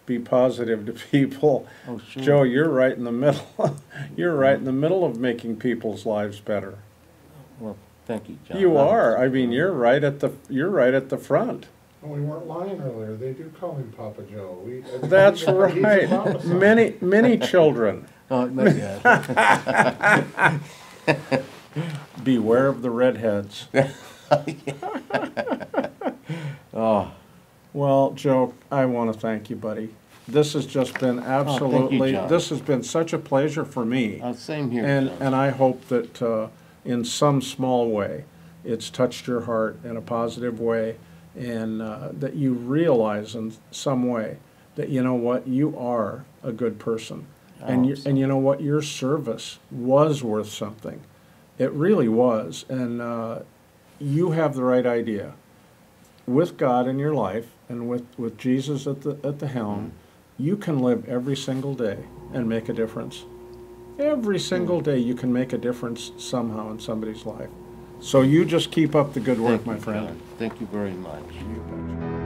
be positive to people. Oh, sure. Joe, you're right in the middle. You're right in the middle of making people's lives better. Well, thank you, John. You are. I mean, you're right at the front. Oh, we weren't lying earlier. They do call him Papa Joe. That's he's a right. papa son. Many children. Oh, not yet. Beware of the redheads. Oh, Well, Joe, I want to thank you, buddy. This has just been absolutely, John. this has been such a pleasure for me. same here, And, John. and I hope that in some small way, it's touched your heart in a positive way, and that you realize in some way that, you know what, you are a good person. And you know what, your service was worth something. It really was. And you have the right idea. With God in your life and with Jesus at the helm, you can live every single day and make a difference. Every single day you can make a difference somehow in somebody's life. So you just keep up the good work, Thank my you, friend. John. Thank you very much. You betcha.